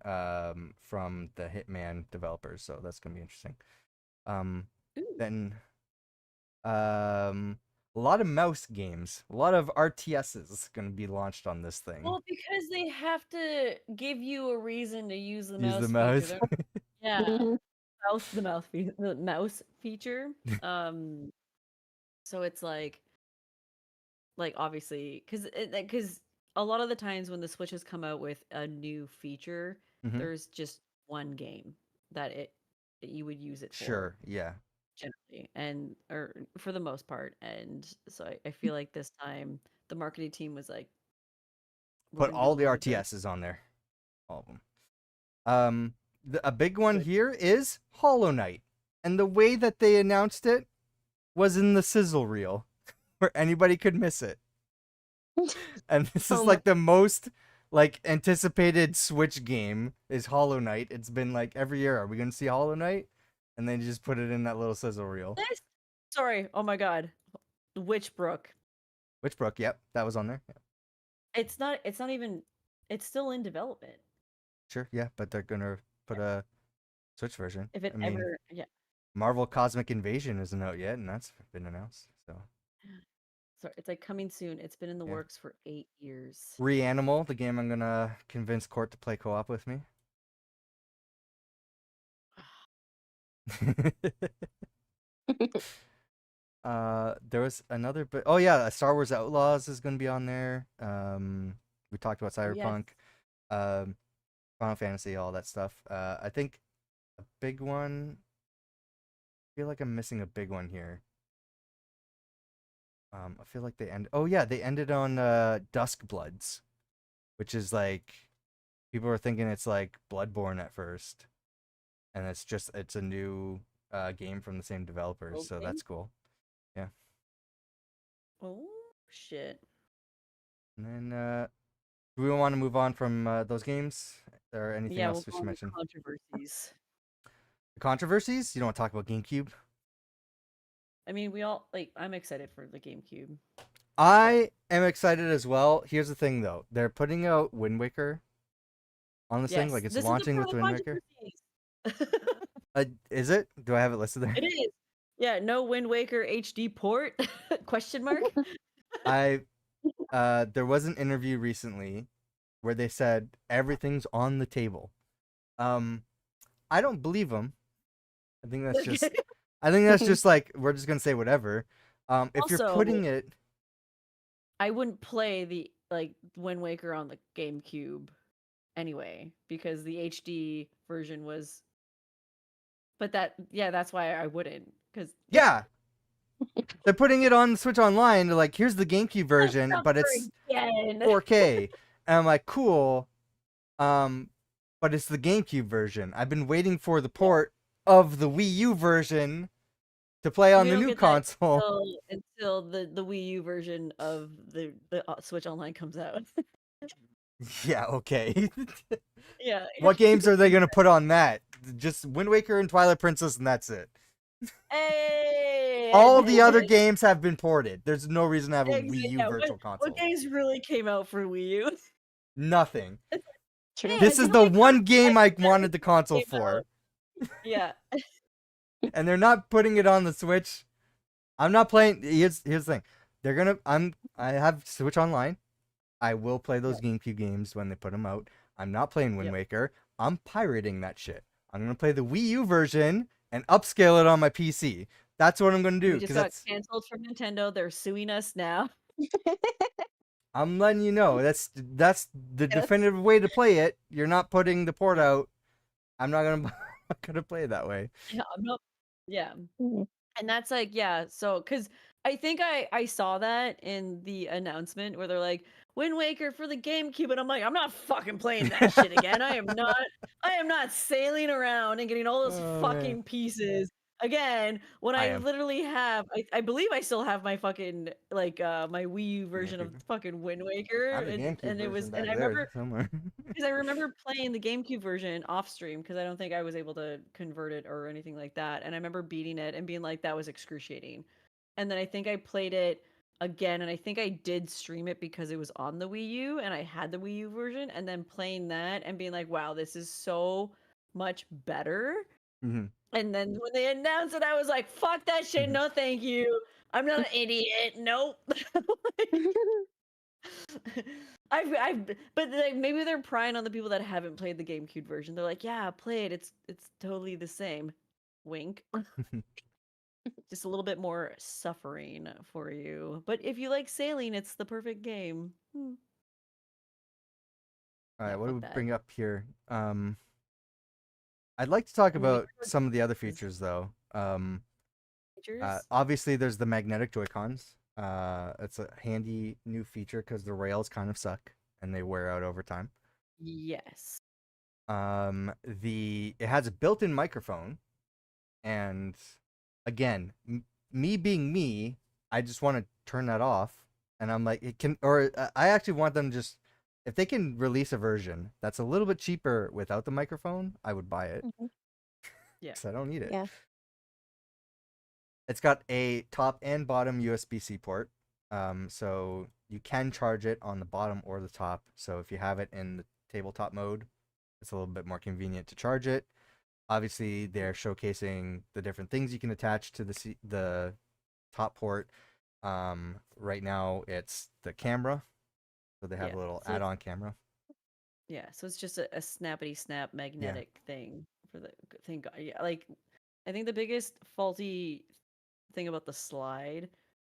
from the Hitman developers, so that's gonna be interesting. Ooh. Then a lot of mouse games, a lot of RTSs gonna be launched on this thing. Well, because they have to give you a reason to use the Use mouse the mouse. feature. Yeah. Mhm. The mouse feature. So it's like obviously because a lot of the times when the Switch has come out with a new feature, Mhm. there's just one game that you would use it for Sure, yeah. generally, and or for the most part. And so I feel like this time the marketing team was like, we're Put gonna do a all the little bit better. RTSs on there, all of them. A big one here is Hollow Knight, and the way that they announced it was in the sizzle reel, where anybody could miss it. And this is Oh like the most like anticipated Switch game is Hollow Knight. It's been like every year, are we gonna see Hollow Knight? And then you just put it in that little sizzle reel. Sorry, oh my god, Witchbrook. Witchbrook, yep, that was on there. Yeah. It's not even. It's still in development. Sure, yeah, but they're gonna put a Switch version. If it I mean, ever, yeah. Marvel Cosmic Invasion isn't out yet, and that's been announced. So Sorry, it's like coming soon. It's been in the Yeah. works for 8 years. Reanimal, the game I'm gonna convince Court to play co-op with me. There was another, but oh yeah, Star Wars Outlaws is gonna be on there. We talked about Oh, yes. Cyberpunk, Final Fantasy, all that stuff. I think a big one. I feel like I'm missing a big one here. I feel like they end. Oh yeah, they ended on Dusk Bloods, which is like People were thinking it's like Bloodborne at first, and it's a new game from the same developers, so Okay. that's cool. Oh shit. And then do we want to move on from those games or anything Yeah, else we'll we go should on to mention? controversies. Controversies? You don't want to talk about GameCube? I mean, we all like. I'm excited for the GameCube. I am excited as well. Here's the thing, though. They're putting out Wind Waker on this thing. Yes, Like, it's this launching is with the Wind Waker. controversies. Is it? Do I have it listed there? It is. Yeah, no Wind Waker HD port? Question mark. There was an interview recently where they said everything's on the table. I don't believe them. I think that's just. I think that's just like we're just gonna say whatever. If you're Also- putting it, I wouldn't play the Wind Waker on the GameCube anyway because the HD version was. But that's why I wouldn't because yeah, they're putting it on the Switch Online. They're like, here's the GameCube version, but it's 4K. And I'm like, cool. But it's the GameCube version. I've been waiting for the port of the Wii U version to play on We the don't new get that console. until the Wii U version of the Switch Online comes out. Yeah, okay. Yeah. What games are they gonna put on that? Just Wind Waker and Twilight Princess, and that's it. Hey. All the other games have been ported. There's no reason to have a Wii U Yeah, Virtual Console. What games really came out for Wii U? Nothing. True. This is the one game I wanted the console Came for, Yeah. and they're not putting it on the Switch. I'm not playing. Here's the thing. I have Switch Online. I will play those GameCube games when they put them out. I'm not playing Wind Yep. Waker. I'm pirating that shit. I'm gonna play the Wii U version and upscale it on my PC. That's what I'm gonna do. We just got canceled from Nintendo. They're suing us now. I'm letting you know. That's the definitive way to play it. You're not putting the port out. I'm not gonna play it that way. Yeah, I'm not. Yeah. Mhm. And that's like, yeah. So, because I think I saw that in the announcement where they're like, Wind Waker for the GameCube, and I'm like, I'm not fucking playing that shit again. I am not sailing around and getting all those Oh, fucking man. pieces again when I I am. literally have. I believe I still have my fucking my Wii U version of GameCube. fucking Wind Waker, I have a GameCube and it was, version and back I there remember. somewhere. Because I remember playing the GameCube version off stream because I don't think I was able to convert it or anything like that. And I remember beating it and being like, that was excruciating. And then I think I played it again, and I think I did stream it because it was on the Wii U and I had the Wii U version, and then playing that and being like, wow, this is so much better. Mhm. And then when they announced it, I was like, fuck that shit. Mhm. No, thank you. I'm not an idiot. Nope. but like, maybe they're prying on the people that haven't played the GameCube version. They're like, yeah, play it. It's totally the same. Wink. Just a little bit more suffering for you. But if you like sailing, it's the perfect game. All right, Yeah, what do fuck we that. bring up here? I'd like to talk I mean, we about covered some of the other is- features though. Features? Obviously there's the magnetic Joy-Cons. It's a handy new feature because the rails kind of suck and they wear out over time. Yes. It has a built-in microphone, and again, me being me, I just want to turn that off, and I'm like, I actually want them just, if they can release a version that's a little bit cheaper without the microphone, I would buy it. Mhm. Yeah. Because I don't need it. Yeah. It's got a top and bottom USB-C port. So you can charge it on the bottom or the top. So if you have it in the tabletop mode, it's a little bit more convenient to charge it. Obviously, they're showcasing the different things you can attach to the top port. Right now, it's the camera. So they have Yeah, a little so it's- add-on camera. Yeah, so it's just a snappity snap magnetic thing for the thing. Yeah, like I think the biggest faulty thing about the slide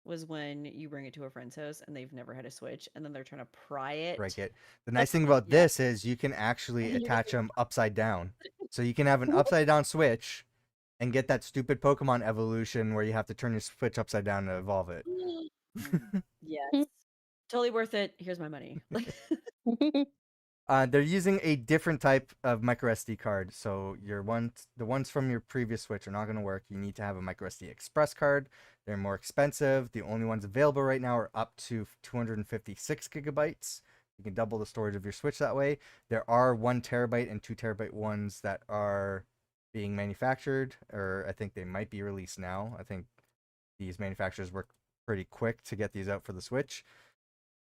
was when you bring it to a friend's house and they've never had a Switch, and then they're trying to pry it. Break it. The nice thing about this is you can actually attach them upside down. So you can have an upside down Switch and get that stupid Pokemon evolution where you have to turn your Switch upside down to evolve it. Yes, totally worth it. Here's my money. They're using a different type of micro SD card. So the ones from your previous Switch are not going to work. You need to have a micro SD Express card. They're more expensive. The only ones available right now are up to 256 gigabytes. You can double the storage of your Switch that way. There are 1 terabyte and 2 terabyte ones that are being manufactured, or I think they might be released now. I think these manufacturers work pretty quick to get these out for the Switch.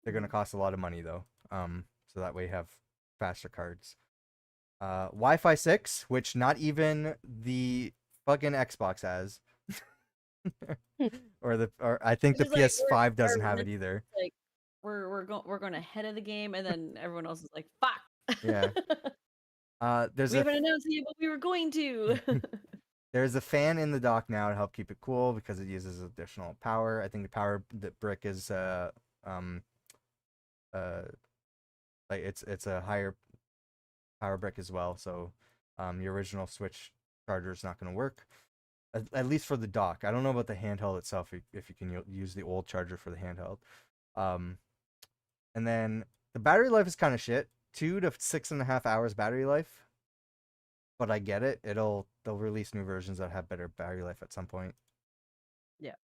They're going to cost a lot of money though. So that way you have faster cards. Wi-Fi 6, which not even the fucking Xbox has. or I think the It's just like PS5 doesn't we're have it either. like we're going ahead of the game, and then everyone else is like, "Fuck." Yeah. There's We a haven't announced it yet, but we were going to. there's a fan in the dock now to help keep it cool because it uses additional power. I think the power brick is like it's a higher power brick as well. So your original Switch charger is not going to work. At least for the dock. I don't know about the handheld itself, if you can use the old charger for the handheld. And then the battery life is kind of shit. 2 to 6.5 hours battery life. But I get it. They'll release new versions that have better battery life at some point. Yeah.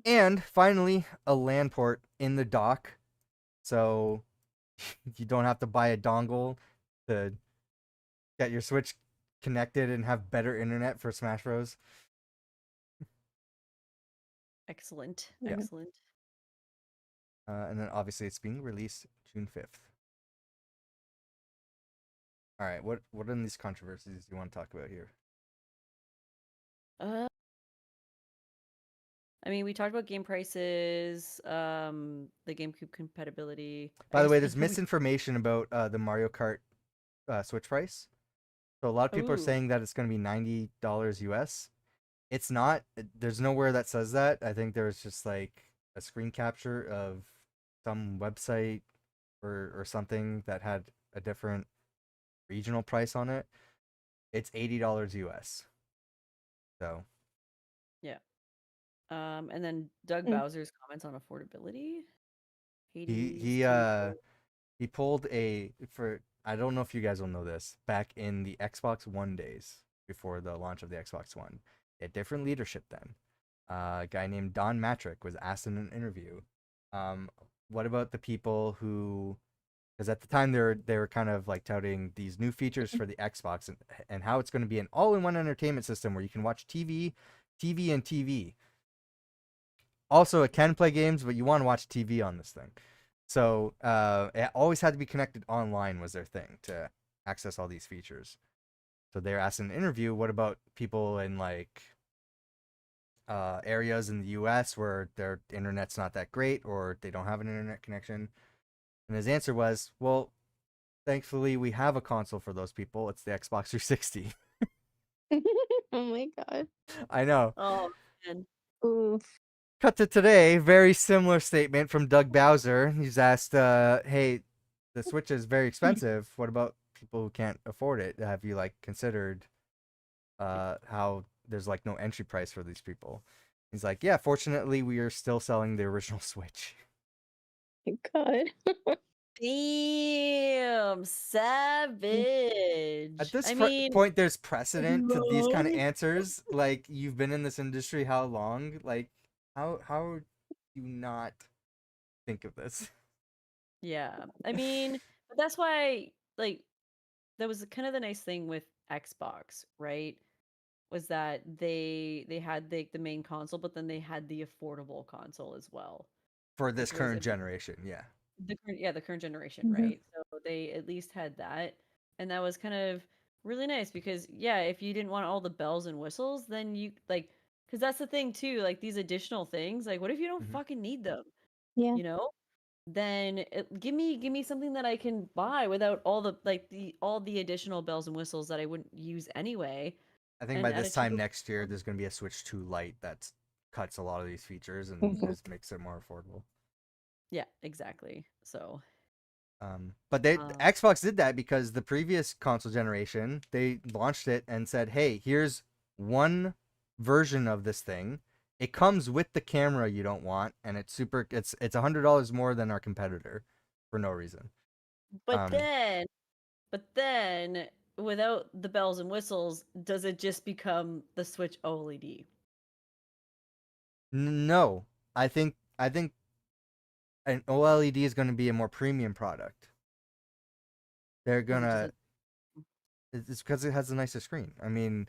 And finally, a LAN port in the dock. So you don't have to buy a dongle to get your Switch connected and have better internet for Smash Bros. Excellent. Yeah. Excellent. And then obviously it's being released June 5th. All right, what are these controversies you want to talk about here? I mean, we talked about game prices, the GameCube compatibility. By the way, guess there's misinformation about the Mario Kart Switch price. So a lot of people are Ooh. saying that it's going to be $90 US. It's not. There's nowhere that says that. I think there's just like a screen capture of some website or something that had a different regional price on it. It's $80 US. So And then Doug Mm. Bowser's comments on affordability. he pulled I don't know if you guys will know this, back in the Xbox One days before the launch of the Xbox One. They had different leadership then. A guy named Don Matrick was asked in an interview, what about the people who, because at the time they were kind of like touting these new features for the Xbox and how it's going to be an all-in-one entertainment system where you can watch TV, and TV. Also, it can play games, but you want to watch TV on this thing. So it always had to be connected online was their thing to access all these features. So they're asked in an interview, what about people in like areas in the US where their internet's not that great or they don't have an internet connection? And his answer was, well, thankfully we have a console for those people. It's the Xbox 360. Oh my god. I know. Oh man. Ooh. Cut to today, very similar statement from Doug Bowser. He's asked, hey, the Switch is very expensive. What about people who can't afford it? Have you like considered how there's like no entry price for these people? He's like, yeah, fortunately we are still selling the original Switch. My god. Damn, savage. At this I mean, point, there's precedent to these kind of no. answers. Like, you've been in this industry how long? Like, how do you not think of this? Yeah. I mean, but that's why, like, that was kind of the nice thing with Xbox, right? Was that they had the main console, but then they had the affordable console as well. For this Whereas current if generation, yeah. the current generation, Mhm. right? So they at least had that, and that was kind of really nice because yeah, if you didn't want all the bells and whistles, then you like, because that's the thing too, like these additional things, like what if you don't Mhm. fucking need them, Yeah. you know? Then give me something that I can buy without all the like all the additional bells and whistles that I wouldn't use anyway, I think by and at a this time cheaper next year, price. there's going to be a Switch 2 Lite that cuts a lot of these features and Mhm. just makes it more affordable. Yeah, exactly. So, But Xbox did that because the previous console generation, they launched it and said, hey, here's one version of this thing. It comes with the camera you don't want, and it's $100 more than our competitor for no reason. But Um, then, without the bells and whistles, does it just become the Switch OLED? no, I think an OLED is going to be a more premium product. They're Because it gonna doesn't. it's because it has a nicer screen. I mean,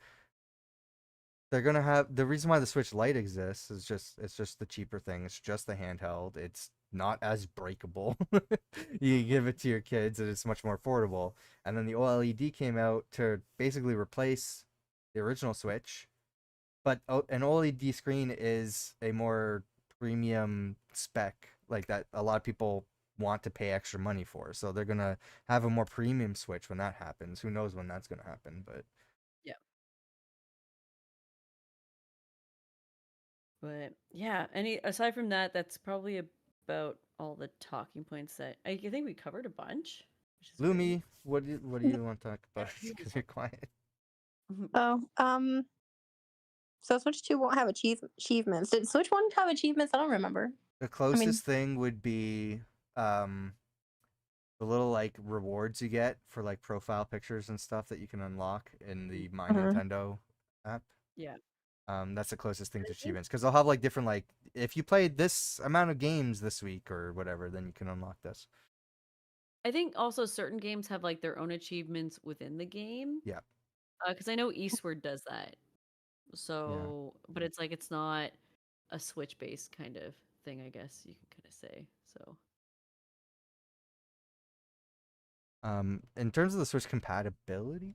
they're gonna have the reason why the Switch Lite exists is just it's just the cheaper thing. It's just the handheld. It's not as breakable. You give it to your kids and it's much more affordable. And then the OLED came out to basically replace the original Switch. But an OLED screen is a more premium spec, like that a lot of people want to pay extra money for. So they're gonna have a more premium Switch when that happens. Who knows when that's gonna happen, but Yeah. But yeah, any aside from that, that's probably about all the talking points that I think we covered a bunch, which is great. Lumi, what do you want to talk about? Because you're quiet. Oh, so Switch 2 won't have achievements. Did Switch 1 have achievements? I don't remember. The I mean, closest thing would be the little like rewards you get for like profile pictures and stuff that you can unlock in the My Mhm. Nintendo app. Yeah. That's the closest thing to I think achievements because they'll have like different like if you played this amount of games this week or whatever, then you can unlock this. I think also certain games have like their own achievements within the game. Yeah, Because I know Eastward does that. yeah. So, but it's like it's not a Switch based kind of thing, I guess you can kind of say. So, In terms of the Switch compatibility,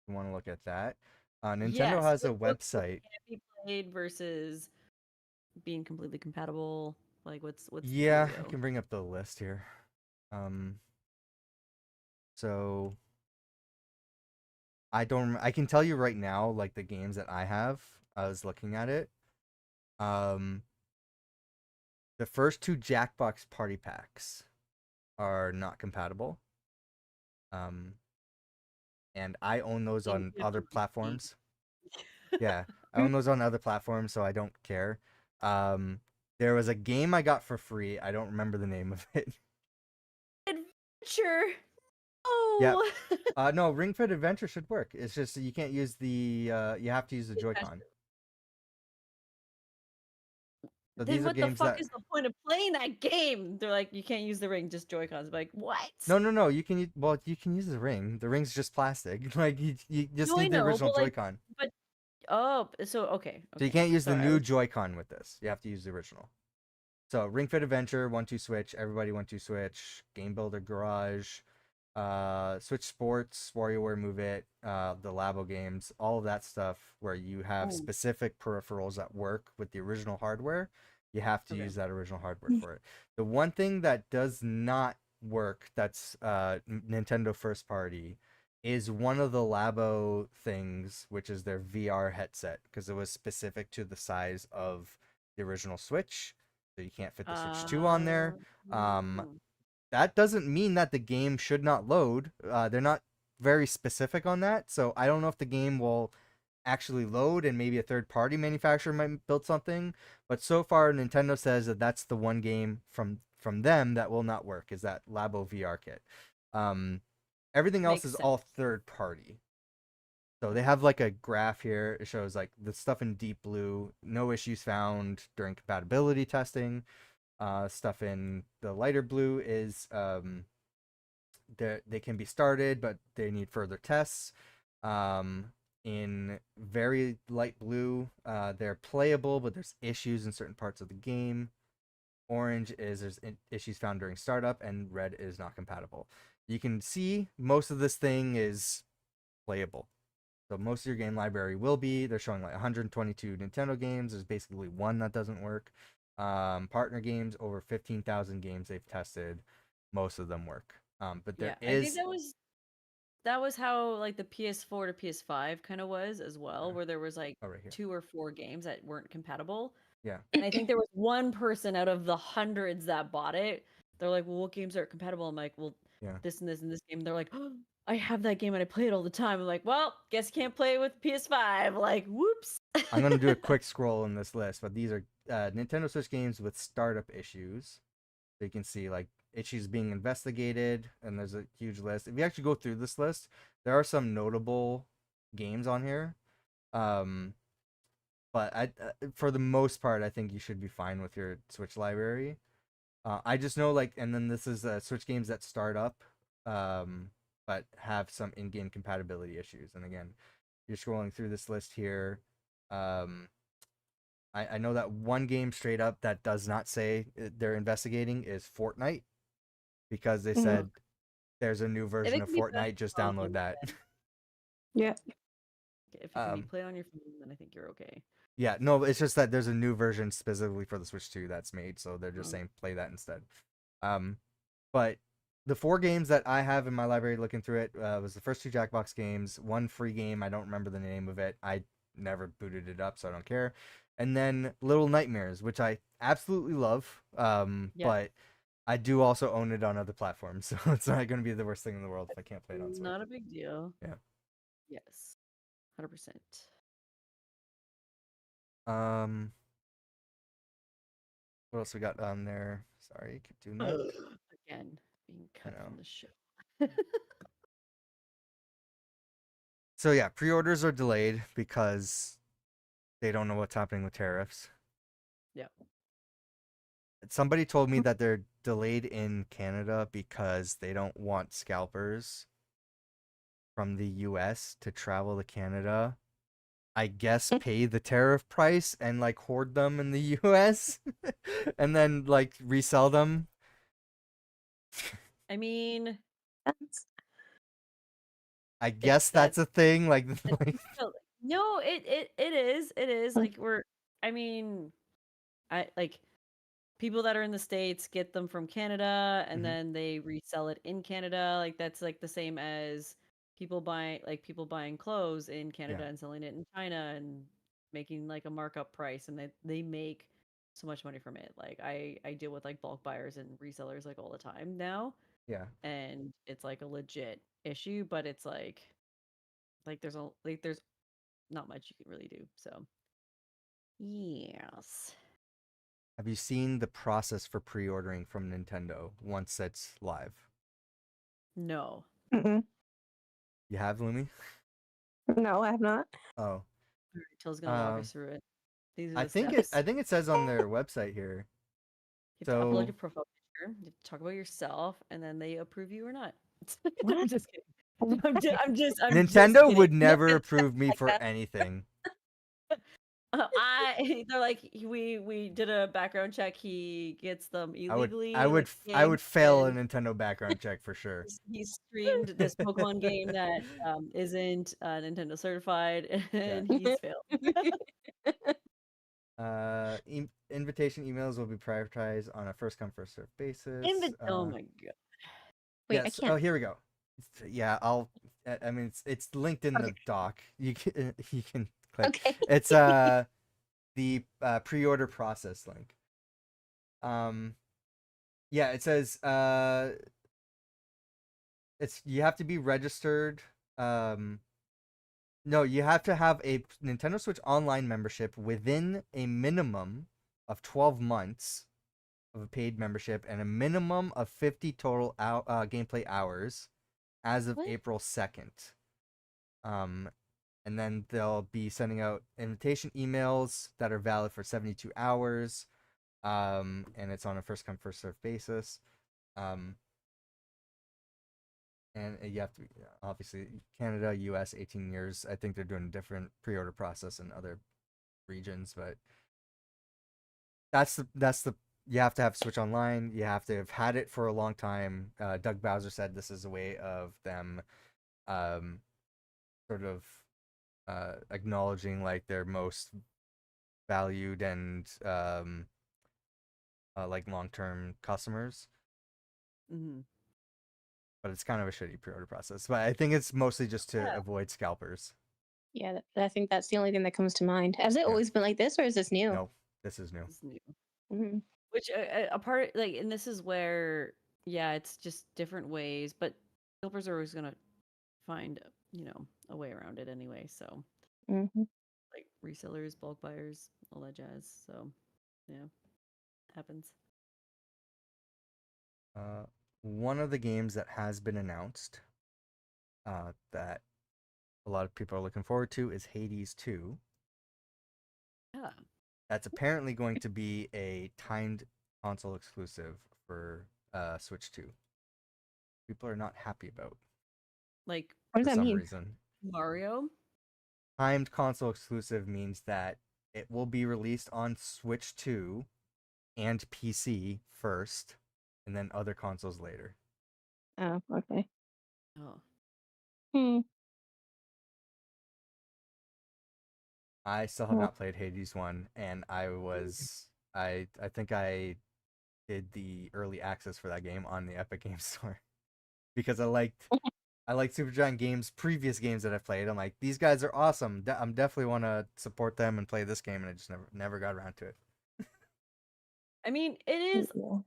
you want to look at that. Nintendo yes, has a what website. can be played versus being completely compatible. Like, what's the Yeah, I dealio? can bring up the list here. Um, so I can tell you right now, like the games that I have. I was looking at it. Um, the first two Jackbox Party Packs are not compatible. Um, and I own those Things on you have other to repeat. platforms. Yeah, I own those on other platforms, so I don't care. Um, there was a game I got for free. I don't remember the name of it. Adventure. Yep. Oh. No, Ring Fit Adventure should work. It's just you can't use the you have to use the Joy-Con. So Then these are what the games fuck that is the point of playing that game? They're like, you can't use the ring, just Joy-Cons. I'm like, what? no, you can use well, you can use the ring. The ring's just plastic. Like you just No, I need the know, original but like, Joy-Con. but oh, so okay, So you okay. can't use the Sorry, I new was Joy-Con with this. You have to use the original. So Ring Fit Adventure, 1-2 Switch, Everybody 1-2 Switch, Game Builder Garage, Switch Sports, WarioWare Move It, the Labo games, all of that stuff where you have oh, specific peripherals that work with the original hardware. You have to okay. use that original hardware for it. The one thing that does not work that's Nintendo first party is one of the Labo things, which is their VR headset, because it was specific to the size of the original Switch. So you can't fit the Switch 2 on there. Um, Mm. that doesn't mean that the game should not load. They're not very specific on that, so I don't know if the game will actually load and maybe a third party manufacturer might build something. But so far, Nintendo says that that's the one game from them that will not work is that Labo VR kit. Um, Everything else Makes is sense. all third party. So they have like a graph here. It shows like the stuff in deep blue, no issues found during compatibility testing. Stuff in the lighter blue is they can be started, but they need further tests. In very light blue, they're playable, but there's issues in certain parts of the game. Orange is there's issues found during startup, and red is not compatible. You can see most of this thing is playable. So most of your game library will be. They're showing like 122 Nintendo games. There's basically one that doesn't work. Partner games, over 15,000 games they've tested. Most of them work. But there Yeah, I think is that was how like the PS4 to PS5 kind of was as well, where there was like oh right here. 2 or 4 games that weren't compatible. Yeah. And I think there was one person out of the hundreds that bought it. They're like, "Well, what games are compatible?" I'm like, "Well, Yeah. this and this and this game." They're like, "Oh, I have that game and I play it all the time." I'm like, "Well, guess you can't play it with PS5." Like, whoops. I'm gonna do a quick scroll in this list, but these are Nintendo Switch games with startup issues. So you can see like issues being investigated, and there's a huge list. If you actually go through this list, there are some notable games on here. But for the most part, I think you should be fine with your Switch library. I just know like, and then this is Switch games that start up, but have some in-game compatibility issues. And again, you're scrolling through this list here. I know that one game straight up that does not say they're investigating is Fortnite, because they Mhm. said there's a new If version it of can be played on Fortnite, just your download phone, that. Yeah. if it can be Um, played on your phone, then I think you're okay. yeah, no, it's just that there's a new version specifically for the Switch 2 that's made, so they're just Oh. saying play that instead. But the 4 games that I have in my library looking through it was the first 2 Jackbox games, one free game, I don't remember the name of it. I never booted it up, so I don't care. And then Little Nightmares, which I absolutely love. Yeah. But I do also own it on other platforms, so it's not going to be the worst thing in the world if I can't play it on Switch. Not a big deal. Yeah. Yes. 100%. What else we got on there? Sorry, keep doing that. Again, being cut know. from the show. So yeah, pre-orders are delayed because they don't know what's happening with tariffs. Yeah. Somebody told me that they're delayed in Canada because they don't want scalpers from the US to travel to Canada. I guess pay the tariff price and like hoard them in the US and then like resell them. I mean, That's- I guess that's a thing. Like, no, it is. It is Mm. like I mean, I like people that are in the States get them from Canada and Mhm. then they resell it in Canada. Like that's like the same as people buying clothes in Canada Yeah. and selling it in China and making like a markup price, and they make so much money from it. Like I deal with like bulk buyers and resellers like all the time now, Yeah. and it's like a legit issue, but it's like there's not much you can really do. So yes. Have you seen the process for pre-ordering from Nintendo once it's live? No. Mm-mm. You have, Lumi? No, I have not. Oh. All right, Till's gonna walk us through it. These are I the think steps. it says on their website here. You have to upload So your profile picture. You have to talk about yourself, and then they approve you or not. I'm What? just kidding. I'm just Nintendo kidding. would never it's approve me like for that. anything. They're like we did a background check. He gets them I would illegally. I would like, I would games, fail a and Nintendo background check for sure. he streamed this Pokemon game that isn't Nintendo certified, and he's failed. Invitation emails will be prioritized on a first come first served basis. Oh my god. Wait, I Yes. can't. Oh, here we go. Yeah, I mean, it's linked in the Okay. doc. You can click. Okay. It's the pre-order process link. Yeah, it says it's you have to be registered. No, you have to have a Nintendo Switch Online membership within a minimum of 12 months of a paid membership and a minimum of 50 total gameplay hours as of What? April 2nd. And then they'll be sending out invitation emails that are valid for 72 hours. And it's on a first come first served basis. And you have to obviously Canada, US, 18 years. I think they're doing a different pre-order process in other regions, but that's the you have to have Switch Online. You have to have had it for a long time. Doug Bowser said this is a way of them sort of acknowledging like their most valued and like long-term customers. Mhm. But it's kind of a shitty pre-order process. But I think it's mostly just to Yeah. avoid scalpers. Yeah, I think that's the only thing that comes to mind. Has it Yeah. always been like this, or is this new? No, this is new. It's new. Mhm. Which a part like, and this is where, yeah, it's just different ways, but developers are always gonna find, a way around it anyway. So Mhm. like resellers, bulk buyers, all that jazz. So yeah, happens. Uh, one of the games that has been announced that a lot of people are looking forward to is Hades 2. Yeah. That's apparently going to be a timed console exclusive for Switch 2. People are not happy about Like What for does that some mean? reason. Mario. Timed console exclusive means that it will be released on Switch 2 and PC first, and then other consoles later. Oh, okay. Oh. Hmm. I still have Well, not played Hades 1, and I think I did the early access for that game on the Epic Games Store because I liked Supergiant Games previous games that I've played. I'm like, these guys are awesome. I'm definitely want to support them and play this game, and I just never got around to it. I mean, it is yeah.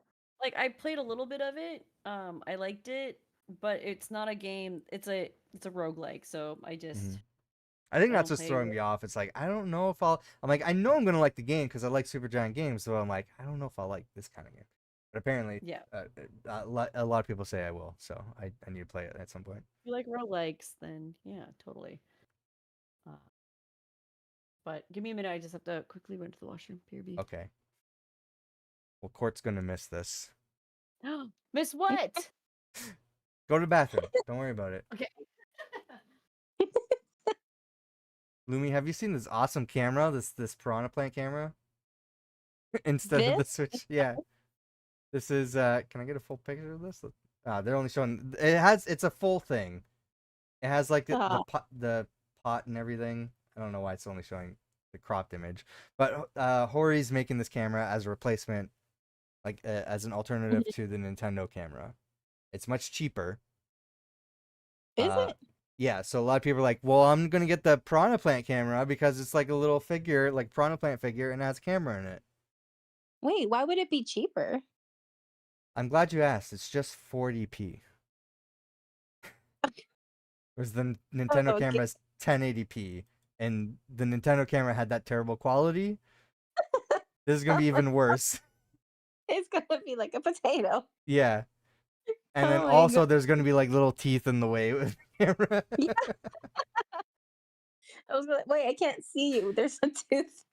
like I played a little bit of it. I liked it, but it's not a game. It's a roguelike, so Mhm. I think I that's don't what's play throwing me off. It's like I don't know if I'll. I'm like I know I'm gonna like the game because I like Supergiant Games, so I'm like I don't know if I'll like this kind of game. But apparently, yeah. a lot of people say I will, so I need to play it at some point. If you like roguelikes, then yeah, totally. Uh, but give me a minute. I just have to quickly run to the washroom. BRB. Okay. Well, Court's gonna miss this. Miss what? Go to the bathroom. Don't worry about it. Okay. Lumi, have you seen this awesome camera? This Piranha Plant camera instead of the This? Switch? Yeah. This is can I get a full picture of this? They're only showing it's a full thing. It has like Oh, the pot and everything. I don't know why it's only showing the cropped image. But Hori's making this camera as a replacement like as an alternative to the Nintendo camera. It's much cheaper. is Uh it? yeah, so a lot of people are like, "Well, I'm going to get the Piranha Plant camera because it's like a little figure, like Piranha Plant figure and it has a camera in it." Wait, why would it be cheaper? I'm glad you asked. It's just 40p. Whereas the Nintendo Oh, camera's 1080p, and the Nintendo camera had that terrible quality. This is gonna be even worse. it's gonna be like a potato. Yeah, and then Oh my god. also there's gonna be like little teeth in the way with the camera. Yeah, I was like, wait, I can't see you. There's a tooth.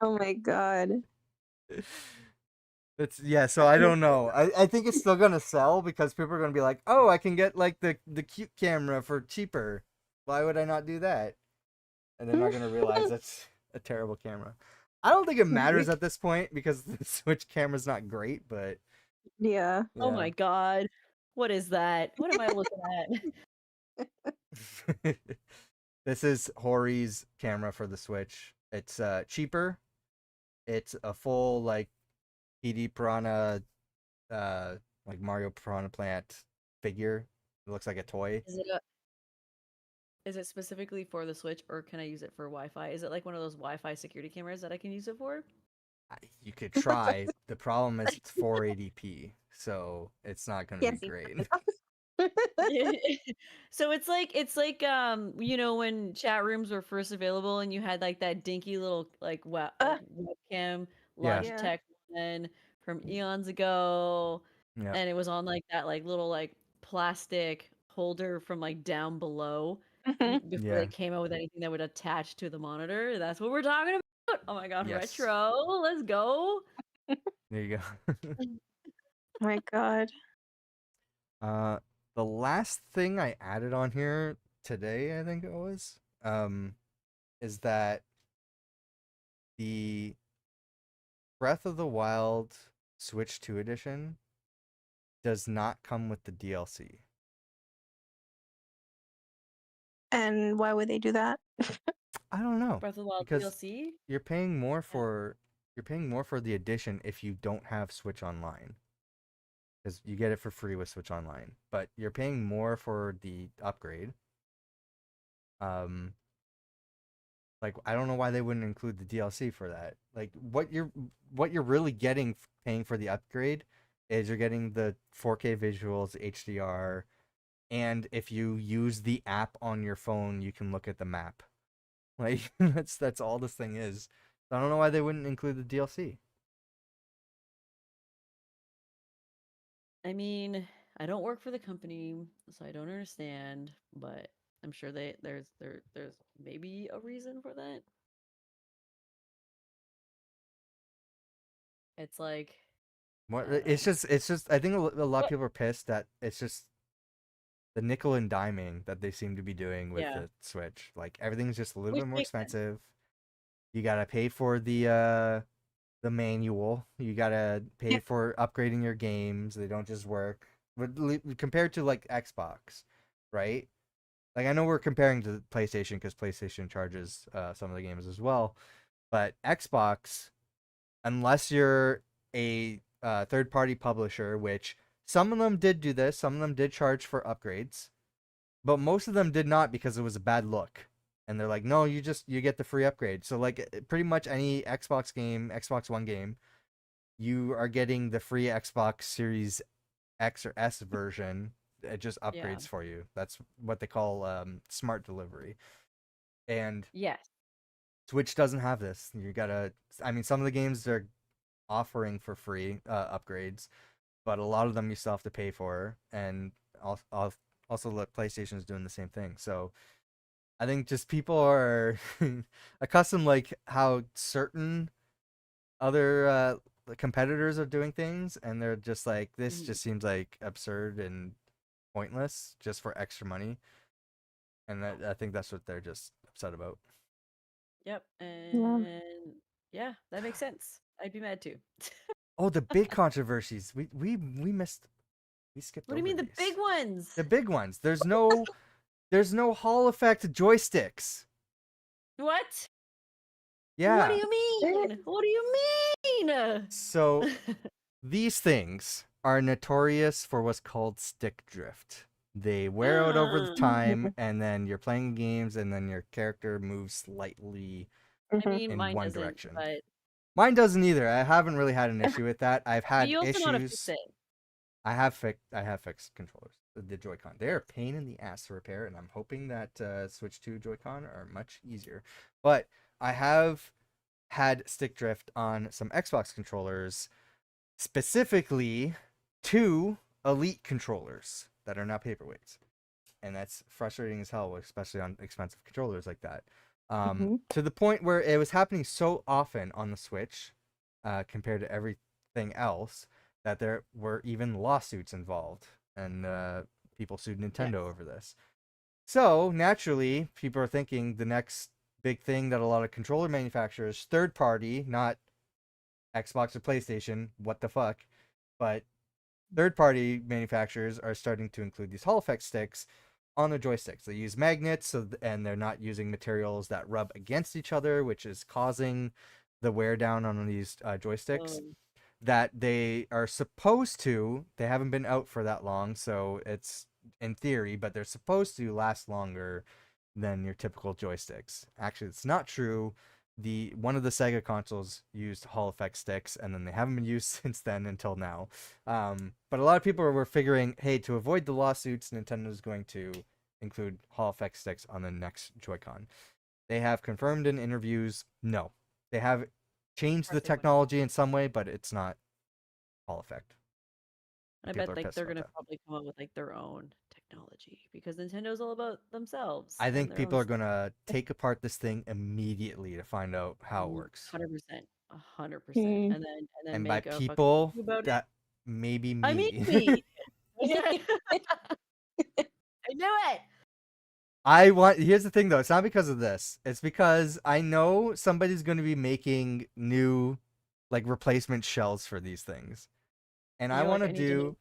Oh my god. It's yeah, so I don't know. I think it's still gonna sell because people are gonna be like, oh, I can get like the cute camera for cheaper. Why would I not do that? And they're not gonna realize that's a terrible camera. I don't think it matters at this point because the Switch camera's not great, but Yeah. Oh yeah. my god. What is that? What am I looking at? This is Hori's camera for the Switch. It's cheaper. It's a full like PD Piranha like Mario Piranha Plant figure. It looks like a toy. Is it specifically for the Switch or can I use it for Wi-Fi? Is it like one of those Wi-Fi security cameras that I can use it for? You could try. The problem is it's 480p, so it's not gonna be Can't see great. So it's like when chat rooms were first available and you had like that dinky little Ah, webcam Yeah, yeah. Logitech one from eons ago, yeah, and it was on like that like little like plastic holder from like down below Mhm. before they yeah. came out with anything that would attach to the monitor. That's what we're talking about. Oh my god, Yes. retro. Let's go. There you go. Oh my god. uh, the last thing I added on here today, I think it was, is that the Breath of the Wild Switch 2 edition does not come with the DLC. And why would they do that? I don't know Breath of the Wild because DLC. you're paying more for the edition if you don't have Switch Online. Because you get it for free with Switch Online, but you're paying more for the upgrade. Um, like I don't know why they wouldn't include the DLC for that. Like what you're really getting paying for the upgrade is you're getting the 4K visuals, HDR, and if you use the app on your phone, you can look at the map. Like that's all this thing is. So I don't know why they wouldn't include the DLC. I mean, I don't work for the company, so I don't understand, but I'm sure there's maybe a reason for that. It's like What I don't it's know. just I think a lot of What? people are pissed that it's just the nickel and diming that they seem to be doing with Yeah, the Switch. Like everything's just a little which bit more makes sense. expensive. You gotta pay for the manual. You gotta pay for upgrading your games. They don't just work. But compared to like Xbox, right? Like I know we're comparing to PlayStation because PlayStation charges some of the games as well, but Xbox, unless you're a third-party publisher, which some of them did do this, some of them did charge for upgrades, but most of them did not because it was a bad look. And they're like, no, you get the free upgrade. So like pretty much any Xbox game, Xbox One game, you are getting the free Xbox Series X or S version. It just Yeah. upgrades for you. That's what they call smart delivery. And Yes. Switch doesn't have this. You gotta. I mean, some of the games they're offering for free upgrades, but a lot of them you still have to pay for. And also, look, PlayStation's doing the same thing. So I think just people are accustomed like how certain other competitors are doing things, and they're just like, this Mhm. just seems like absurd and pointless just for extra money. And I think that's what they're just upset about. Yep. Yeah. And yeah, that makes sense. I'd be mad too. Oh, the big controversies. We missed. We skipped What do you over mean the big these. ones? The big ones. There's no Hall effect joysticks. What? What do Yeah. you mean? What do you mean? So these things are notorious for what's called stick drift. They wear out over the time, and then you're playing games, and then your character moves slightly I mean, in mine one doesn't, direction. but Mine doesn't either. I haven't really had an issue with that. I've but had you also know how to fix issues. it. I have fixed controllers, the Joy-Con. They are a Yes. pain in the ass to repair, and I'm hoping that Switch 2 Joy-Con are much easier. But I have had stick drift on some Xbox controllers, specifically two Elite controllers that are not paperweights, and that's frustrating as hell, especially on expensive controllers like that. Mhm. To the point where it was happening so often on the Switch, compared to everything else, that there were even lawsuits involved, and people sued Yes. Nintendo over this. So naturally, people are thinking the next big thing that a lot of controller manufacturers, third party, not Xbox or PlayStation, what the fuck, but third party manufacturers are starting to include these Hall effect sticks on their joysticks. They use magnets, and they're not using materials that rub against each other, which is causing the wear down on these joysticks. Um, That they are supposed to, they haven't been out for that long, so it's in theory, but they're supposed to last longer than your typical joysticks. Actually, it's not true. One of the Sega consoles used Hall effect sticks, and then they haven't been used since then until now. But a lot of people were figuring, hey, to avoid the lawsuits, Nintendo's going to include Hall effect sticks on the next Joy-Con. They have confirmed in interviews, no, they have of changed the course they would. technology in some way, but it's not Hall effect. I And people bet are like pissed they're about gonna that. probably come up with like their own technology because Nintendo's all about themselves I and think their own people are stuff. gonna take apart this thing immediately to find out how it works. 100%, 100%, Mm. and then And by make a fucking people, movie about it. that may be I mean me. me. Yeah, I knew it. Here's the thing though, it's not because of this. It's because I know somebody's going to be making new like replacement shells for these things. And And I you're want like, to I need to know do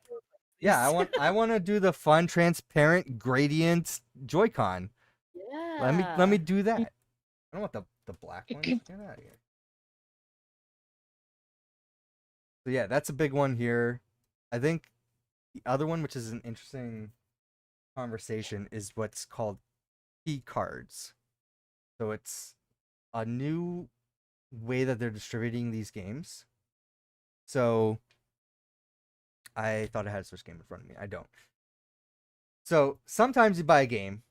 yeah, I these. want I want to do the fun transparent gradient Joy-Con. Let me Yeah. do that. I don't want the black ones. Get out of here. So yeah, that's a big one here. I think the other one, which is an interesting conversation, is what's called key cards. So it's a new way that they're distributing these games. So I thought I had a Switch game in front of me. I don't. So sometimes you buy a game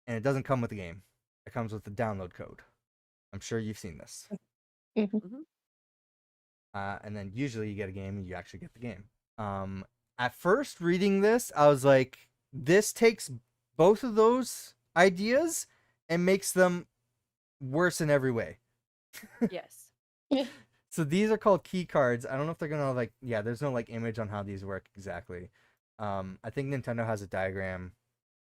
and it doesn't come with the game. It comes with the download code. I'm sure you've seen this. Mhm. Mhm. And then usually you get a game and you actually get the game. at first reading this, I was like, this takes both of those ideas and makes them worse in every way. Yes. So these are called key cards. I don't know if they're gonna like, yeah, there's no like image on how these work exactly. I think Nintendo has a diagram,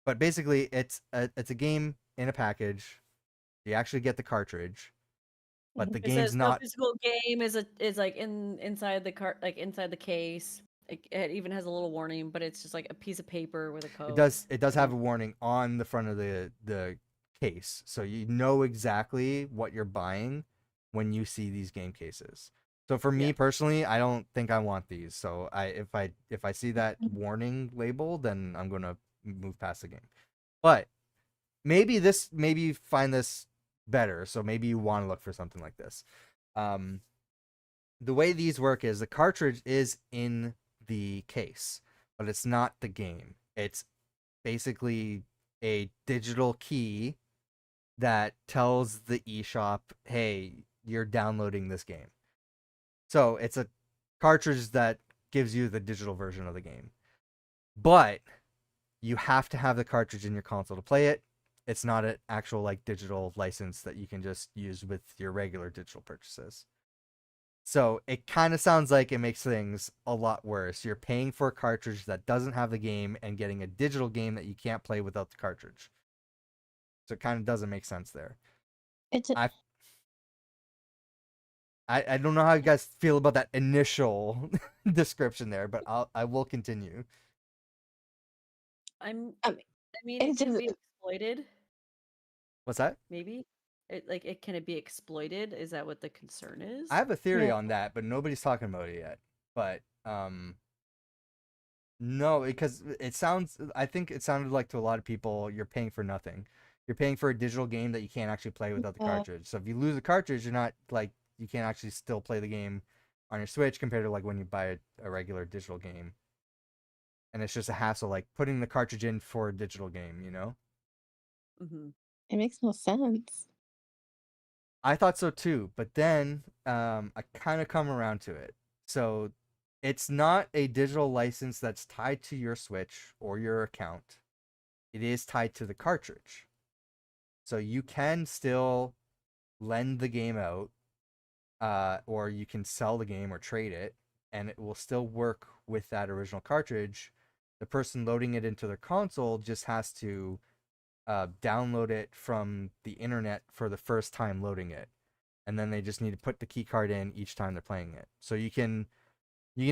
but basically it's a game in a package. You actually get the cartridge, but the It game's says no not. physical game is like inside the cart, like inside the case. It even has a little warning, but it's just like a piece of paper with a It code. does have a warning on the front of the case, so you know exactly what you're buying when you see these game cases. So for me Yeah. personally, I don't think I want these. So if I see that warning label, then I'm gonna move past the game. But maybe you find this better, so maybe you want to look for something like this. Um, the way these work is the cartridge is in the case, but it's not the game. It's basically a digital key that tells the eShop, hey, you're downloading this game. So it's a cartridge that gives you the digital version of the game. But you have to have the cartridge in your console to play it. It's not an actual like digital license that you can just use with your regular digital purchases. So it kind of sounds like it makes things a lot worse. You're paying for a cartridge that doesn't have the game and getting a digital game that you can't play without the cartridge. So it kind of doesn't make sense there. It's a, I I don't know how you guys feel about that initial description there, but I will continue. I'm. I mean, I mean, it it's can just be exploited. What's that? Maybe it can it be exploited? Is that what the concern I is? have a theory yeah. on that, but nobody's talking about it yet. But no, because it sounds. I think it sounded like to a lot of people, you're paying for nothing. You're paying for a digital game that you can't actually play without the cartridge. So if you lose a cartridge, you're not like you can't actually still play the game on your Switch compared to like when you buy a regular digital game. And it's just a hassle, like putting the cartridge in for a digital game. You know, Mm-hmm. It makes no sense. I thought so too, but then I kind of come around to it. So it's not a digital license that's tied to your Switch or your account. It is tied to the cartridge. So you can still lend the game out, or you can sell the game or trade it, and it will still work with that original cartridge. The person loading it into their console just has to download it from the internet for the first time loading it, and then they just need to put the key card in each time they're playing it. So you can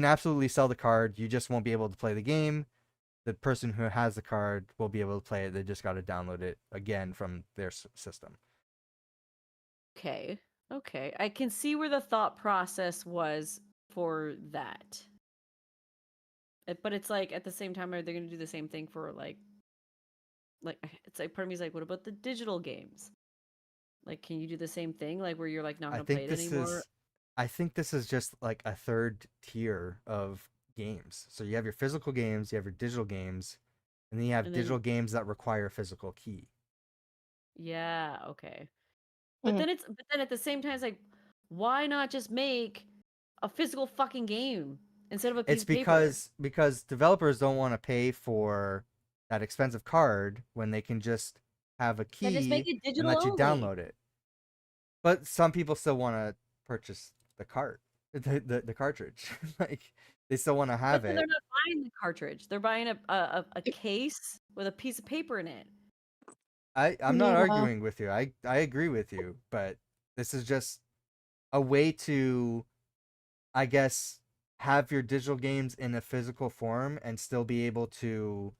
absolutely sell the card. You just won't be able to play the game. The person who has the card will be able to play it. They just got to download it again from their system. Okay. Okay. I can see where the thought process was for that. But it's like at the same time, are they going to do the same thing for like it's like part of me is like, what about the digital games? Like, can you do the same thing? Like where you're like not I going to play think it this anymore? is I think this is just like a third tier of games. So you have your physical games, you have your digital games, and then you have And then digital games that require a physical key. yeah, okay. Mm. But then at the same time, it's like, why not just make a physical fucking game instead of a piece It's of paper? because developers don't want to pay for that expensive card when they can just have a Then just make key it and digital let you only. download it. But some people still want to purchase the cart, the cartridge. Like they still want to But have then they're it. not buying the cartridge. They're buying a case with a piece of paper in it. I'm not Yeah. arguing with you. I agree with you, but this is just a way to, I guess, have your digital games in a physical form and still be able to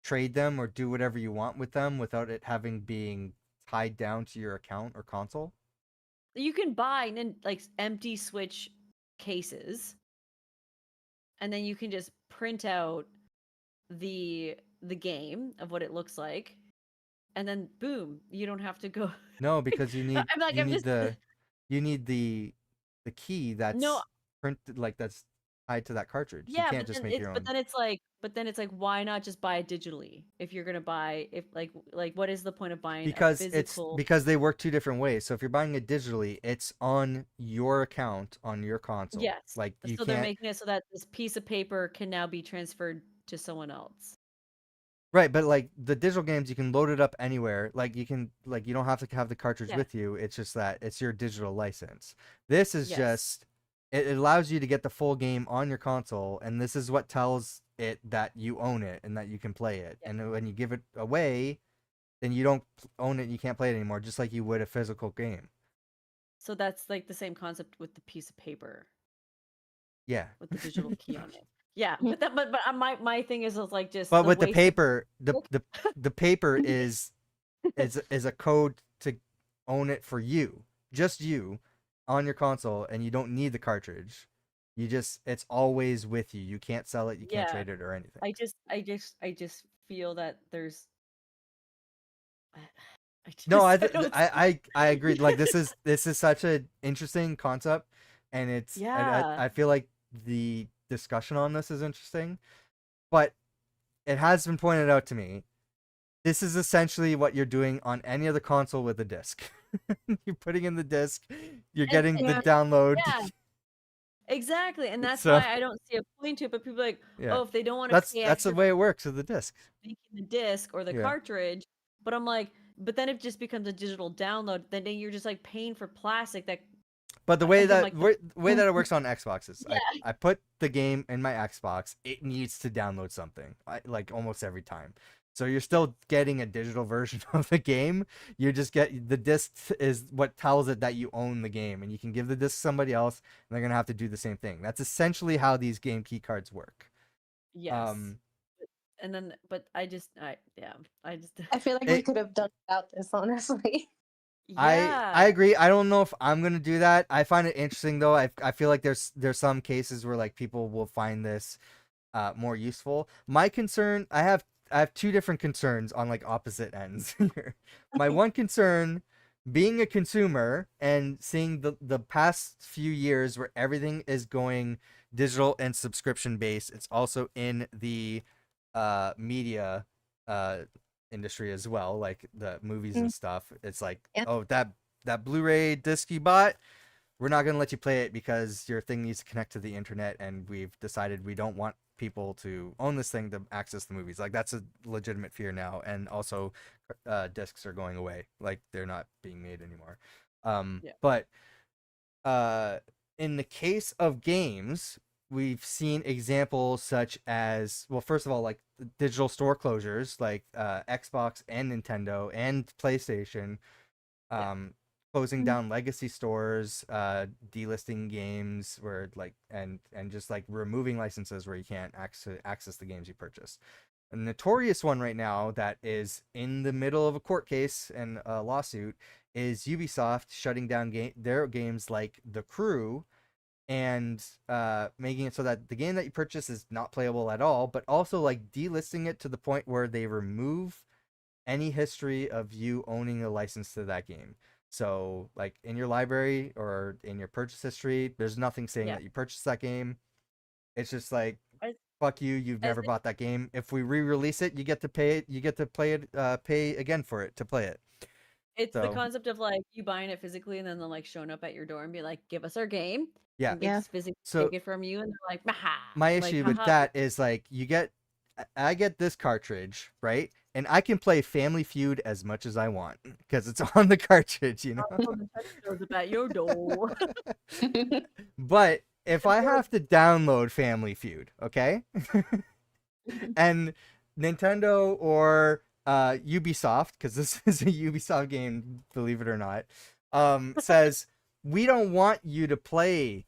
trade them or do whatever you want with them without it having being tied down to your account or console. You can buy like empty Switch cases, and then you can just print out the game of what it looks like, and then boom, you don't have to go. No, because I'm like, I'm just you need the key no. that's printed like that's tied to that cartridge. You Yeah, can't just make your own. but then it's like, why not just buy it digitally? If you're gonna buy, if like, what is the point of buying a physical? Because they work two different ways. So if you're buying it digitally, it's on your account on your console. Yes. Like you So they're can't. making it so that this piece of paper can now be transferred to someone else. Right, but like the digital games, you can load it up anywhere. Like you don't have to have the cartridge Yeah. with you. It's just that it's your digital license. This is Yes. just it allows you to get the full game on your console, and this is what tells it that you own it and that you can play it. Yeah. And when you give it away, then you don't own it. And you can't play it anymore, just like you would a physical game. So that's like the same concept with the piece of paper Yeah. with the digital key on it. Yeah, but my thing is like just But the with the waste of paper, book. the paper is a code to own it for you, just you, on your console, and you don't need the cartridge. It's always with you. You can't sell it. You can't Yeah. trade it or anything. I just feel that there's. No, don't- I agree. Like this is such an interesting concept, and Yeah. I feel like the discussion on this is interesting, but it has been pointed out to me. This is essentially what you're doing on any other console with a disc. You're putting in the disc, you're getting the download. Yeah. Exactly, and that's So- why I don't see a point to it. But people are like, Yeah. oh, if they don't want to pay That's the extra way it works with the disc. for making the disc or the Yeah. cartridge, but I'm like, but then it just becomes a digital download. Then you're just like paying for plastic that. But the way Again, that like way that it works on Xbox is Yeah. I put the game in my Xbox. It needs to download something, like almost every time. So you're still getting a digital version of the game. You just get the disc is what tells it that you own the game, and you can give the disc to somebody else, and they're gonna have to do the same thing. That's essentially how these game key cards work. Yes. And then, but I just. I feel like we It- could have done without this, honestly. Yeah. I agree. I don't know if I'm gonna do that. I find it interesting though. I feel like there's some cases where like people will find this more useful. My concern, I have two different concerns on like opposite ends here. My one concern, being a consumer and seeing the past few years where everything is going digital and subscription based. It's also in the media industry as well, like the movies and stuff. It's like, Yeah. oh, that Blu-ray disc you bought, we're not gonna let you play it because your thing needs to connect to the internet, and we've decided we don't want people to own this thing to access the movies. Like that's a legitimate fear now, and also discs are going away, like they're not being made anymore. Yeah. But in the case of games, we've seen examples such as, well, first of all, like digital store closures, like Xbox and Nintendo and PlayStation, closing down legacy stores, delisting games where like and just like removing licenses where you can't access the games you purchase. A notorious one right now that is in the middle of a court case and a lawsuit is Ubisoft shutting down their games like The Crew, and making it so that the game that you purchase is not playable at all, but also like delisting it to the point where they remove any history of you owning a license to that game. So like in your library or in your purchase history, there's nothing saying that you purchased that game. It's just like, fuck you, you've never bought that game. If we re-release it, you get to pay it, you get to play it, pay again for it to play it. It's the concept of like you buying it physically and then they're like showing up at your door and be like, give us our game. Yeah. And they just physically take it from you and they're like, Maha. My Like, issue with haha. that is like I get this cartridge, right? And I can play Family Feud as much as I want because it's on the cartridge, you know. Shows up at your door. But if I have to download Family Feud, okay? And Nintendo or Ubisoft, because this is a Ubisoft game, believe it or not, says we don't want you to play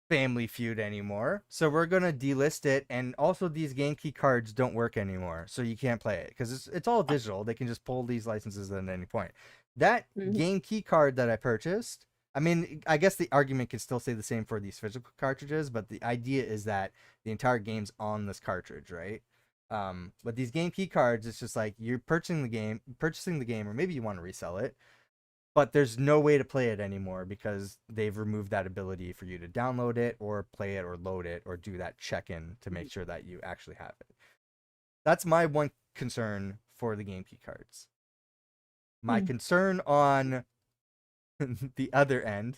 Family Feud anymore, so we're gonna delist it, and also these game key cards don't work anymore, so you can't play it because it's all digital. They can just pull these licenses at any point. That game key card that I purchased, I mean, I guess the argument can still say the same for these physical cartridges, but the idea is that the entire game's on this cartridge, right? But these game key cards, it's just like you're purchasing the game, or maybe you want to resell it. but there's no way to play it anymore because they've removed that ability for you to download it or play it or load it or do that check-in to make sure that you actually have it. That's my one concern for the game key cards. My Hmm. concern on the other end,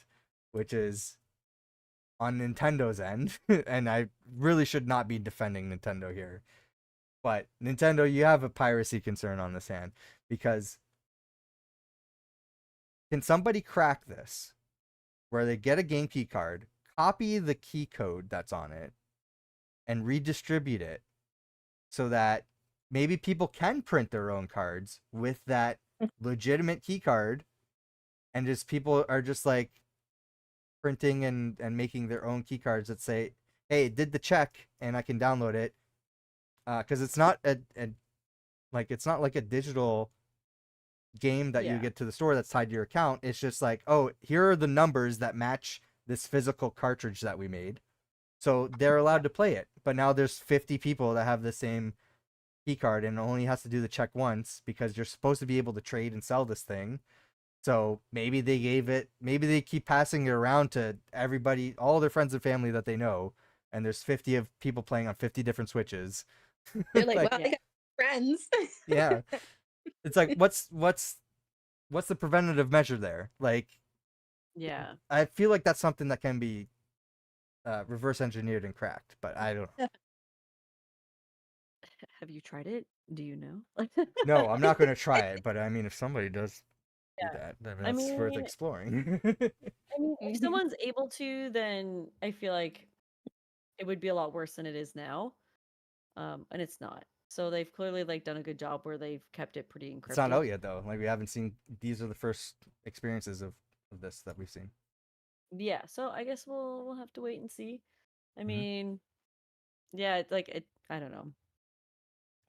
which is on Nintendo's end, and I really should not be defending Nintendo here, but Nintendo, you have a piracy concern on this hand because can somebody crack this where they get a game key card, copy the key code that's on it, and redistribute it so that maybe people can print their own cards with that legitimate key card, and just people are just like printing and making their own key cards that say, hey, it did the check and I can download it. Because it's not it's not like a digital game that you Yeah. get to the store that's tied to your account. It's just like, oh, here are the numbers that match this physical cartridge that we made. So they're allowed to play it. But now there's 50 people that have the same key card and only has to do the check once because you're supposed to be able to trade and sell this thing. So maybe maybe they keep passing it around to everybody, all their friends and family that they know, and there's 50 of people playing on 50 different Switches. They're like, Like, well, I got friends. yeah. It's like what's the preventative measure there? Like, Yeah. I feel like that's something that can be reverse engineered and cracked, but I don't know. Have you tried it? Do you know? No, I'm not going to try it, but I mean, if somebody does do Yeah. that, then I that's worth mean, exploring. if someone's able to, then I feel like it would be a lot worse than it is now. And it's not. So they've clearly like done a good job where they've kept it pretty It's not encrypted. out yet, though. Like, we haven't seen, these are the first experiences of this that we've seen. Yeah, so I guess we'll have to wait and see. I Mhm. mean, yeah, it's like I don't know.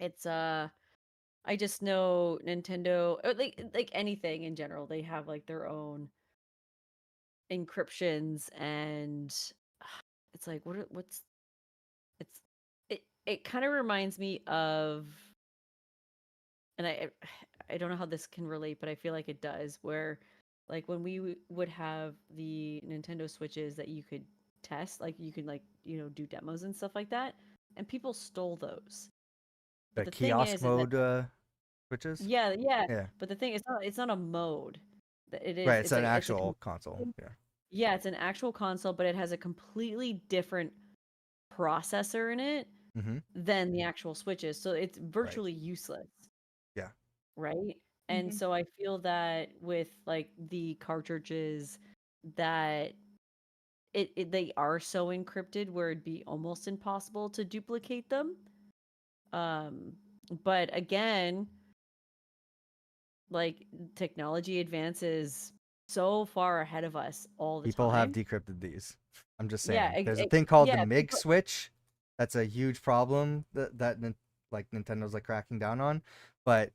It's I just know Nintendo or like anything in general, they have like their own encryptions and it's like what's it's it kind of reminds me of and I don't know how this can relate, but I feel like it does where like when we would have the Nintendo Switches that you could test, like you could like, do demos and stuff like that, and people stole those. But The the thing kiosk is that mode switches? yeah, yeah, Yeah. but the thing it's not a mode. It Right, is it's an actual console. Yeah. yeah, it's an actual console, but it has a completely different processor in it Mm-hmm. than the actual Switches. So it's Right. virtually useless. Yeah. Right? And Mhm. so I feel that with like the cartridges that they are so encrypted where it'd be almost impossible to duplicate them. Um but again, like technology advances so far ahead of us all the People have time. decrypted these. I'm just Yeah, saying. There's a thing called the yeah, MIG people, switch. That's a huge problem like Nintendo's like cracking down on. But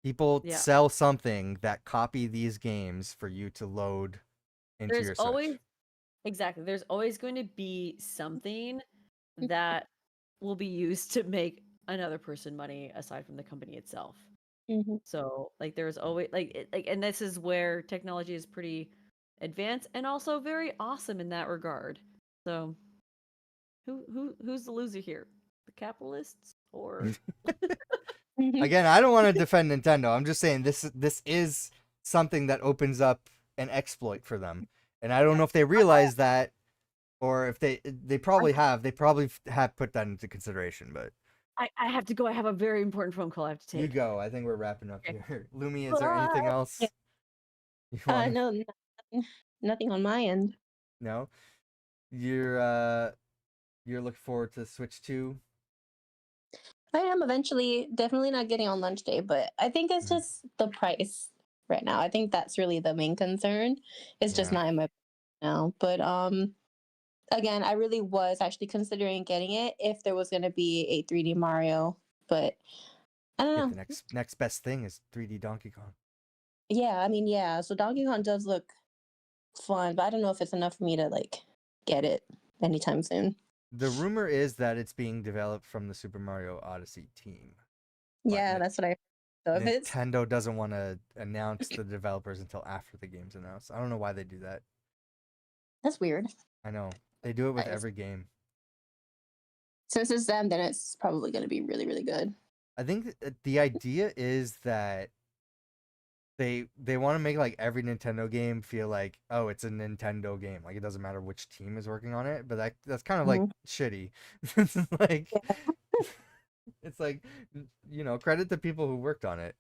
people yeah. sell something that copy these games for you to load into There's your Switch. always exactly. There's always going to be something that will be used to make another person money aside from the company itself. Mhm. So, like, there's always and this is where technology is pretty advanced and also very awesome in that regard. So, who's the loser here? The capitalists or Mhm. Again, I don't want to defend Nintendo. I'm just saying this is something that opens up an exploit for them. And I don't know yeah. if they realize that, or if they probably I, have. They probably have put that into consideration, but I have to go. I have a very important phone call I have to you take. go. I think we're wrapping up Okay. here. Lumi, is there anything Bye. Yeah. else you want to No, nothing on my end. know? You're you're looking forward to Switch 2? I am eventually definitely not getting on lunch day, but I think it's Mhm. just the price right now. I think that's really the main concern. It's just Yeah. not in my now. But again, I really was actually considering getting it if there was gonna be a 3D Mario. But I don't Yeah, know. the next best thing is 3D Donkey Kong. Yeah, I mean, yeah. So Donkey Kong does look fun, but I don't know if it's enough for me to like get it anytime soon. The rumor is that it's being developed from the Super Mario Odyssey team. But Yeah, that's what I So if it's Nintendo doesn't want to announce the developers until after the game's announced. I don't know why they do that. that's weird. I know they do it with That is- every game. Since it's them, then it's probably going to be really, really good. I think the idea is that they want to make like every Nintendo game feel like, oh, it's a Nintendo game. Like it doesn't matter which team is working on it, but that's kind of like shitty. It's like it's like credit the people who worked on it.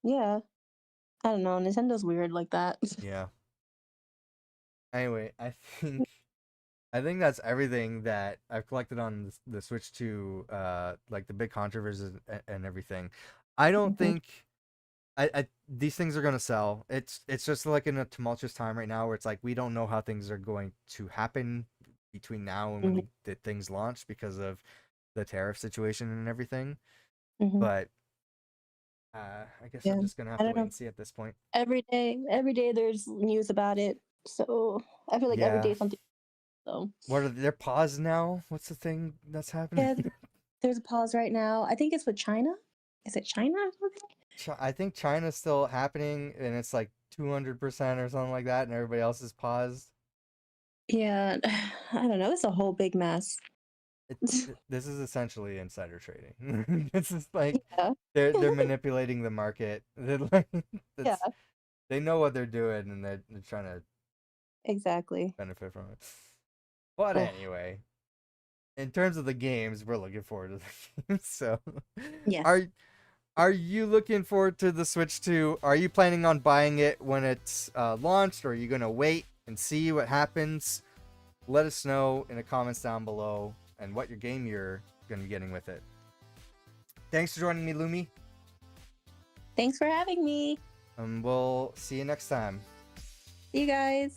Yeah. I don't know. Nintendo's weird like that. Yeah. Anyway, I think that's everything that I've collected on the Switch 2, like the big controversies and everything. I don't think these things are gonna sell. It's just like in a tumultuous time right now where it's like we don't know how things are going to happen between now and when the things launch because of the tariff situation and everything. But I guess I'm just gonna have to wait and see at this point. Every day there's news about it. So I feel like every Yeah. day something. So What are they're paused now? What's the thing that's happening? yeah, there's a pause right now. I think it's with China. Is it China or something? I think China's still happening, and it's like 200% or something like that, and everybody else is paused. Yeah, I don't know. It's a whole big mess. This is essentially insider trading. This is like Yeah. they're manipulating the market. They're like, Yeah. They know what they're doing, and they're trying to Exactly. benefit from it. But Ugh. anyway, in terms of the games, we're looking forward to the games. So, Yes. are you looking forward to the Switch 2? Are you planning on buying it when it's launched, or are you gonna wait and see what happens? Let us know in the comments down below and what your game you're gonna be getting with it. Thanks for joining me, Lumi. Thanks for having me. We'll see you next time. See you guys.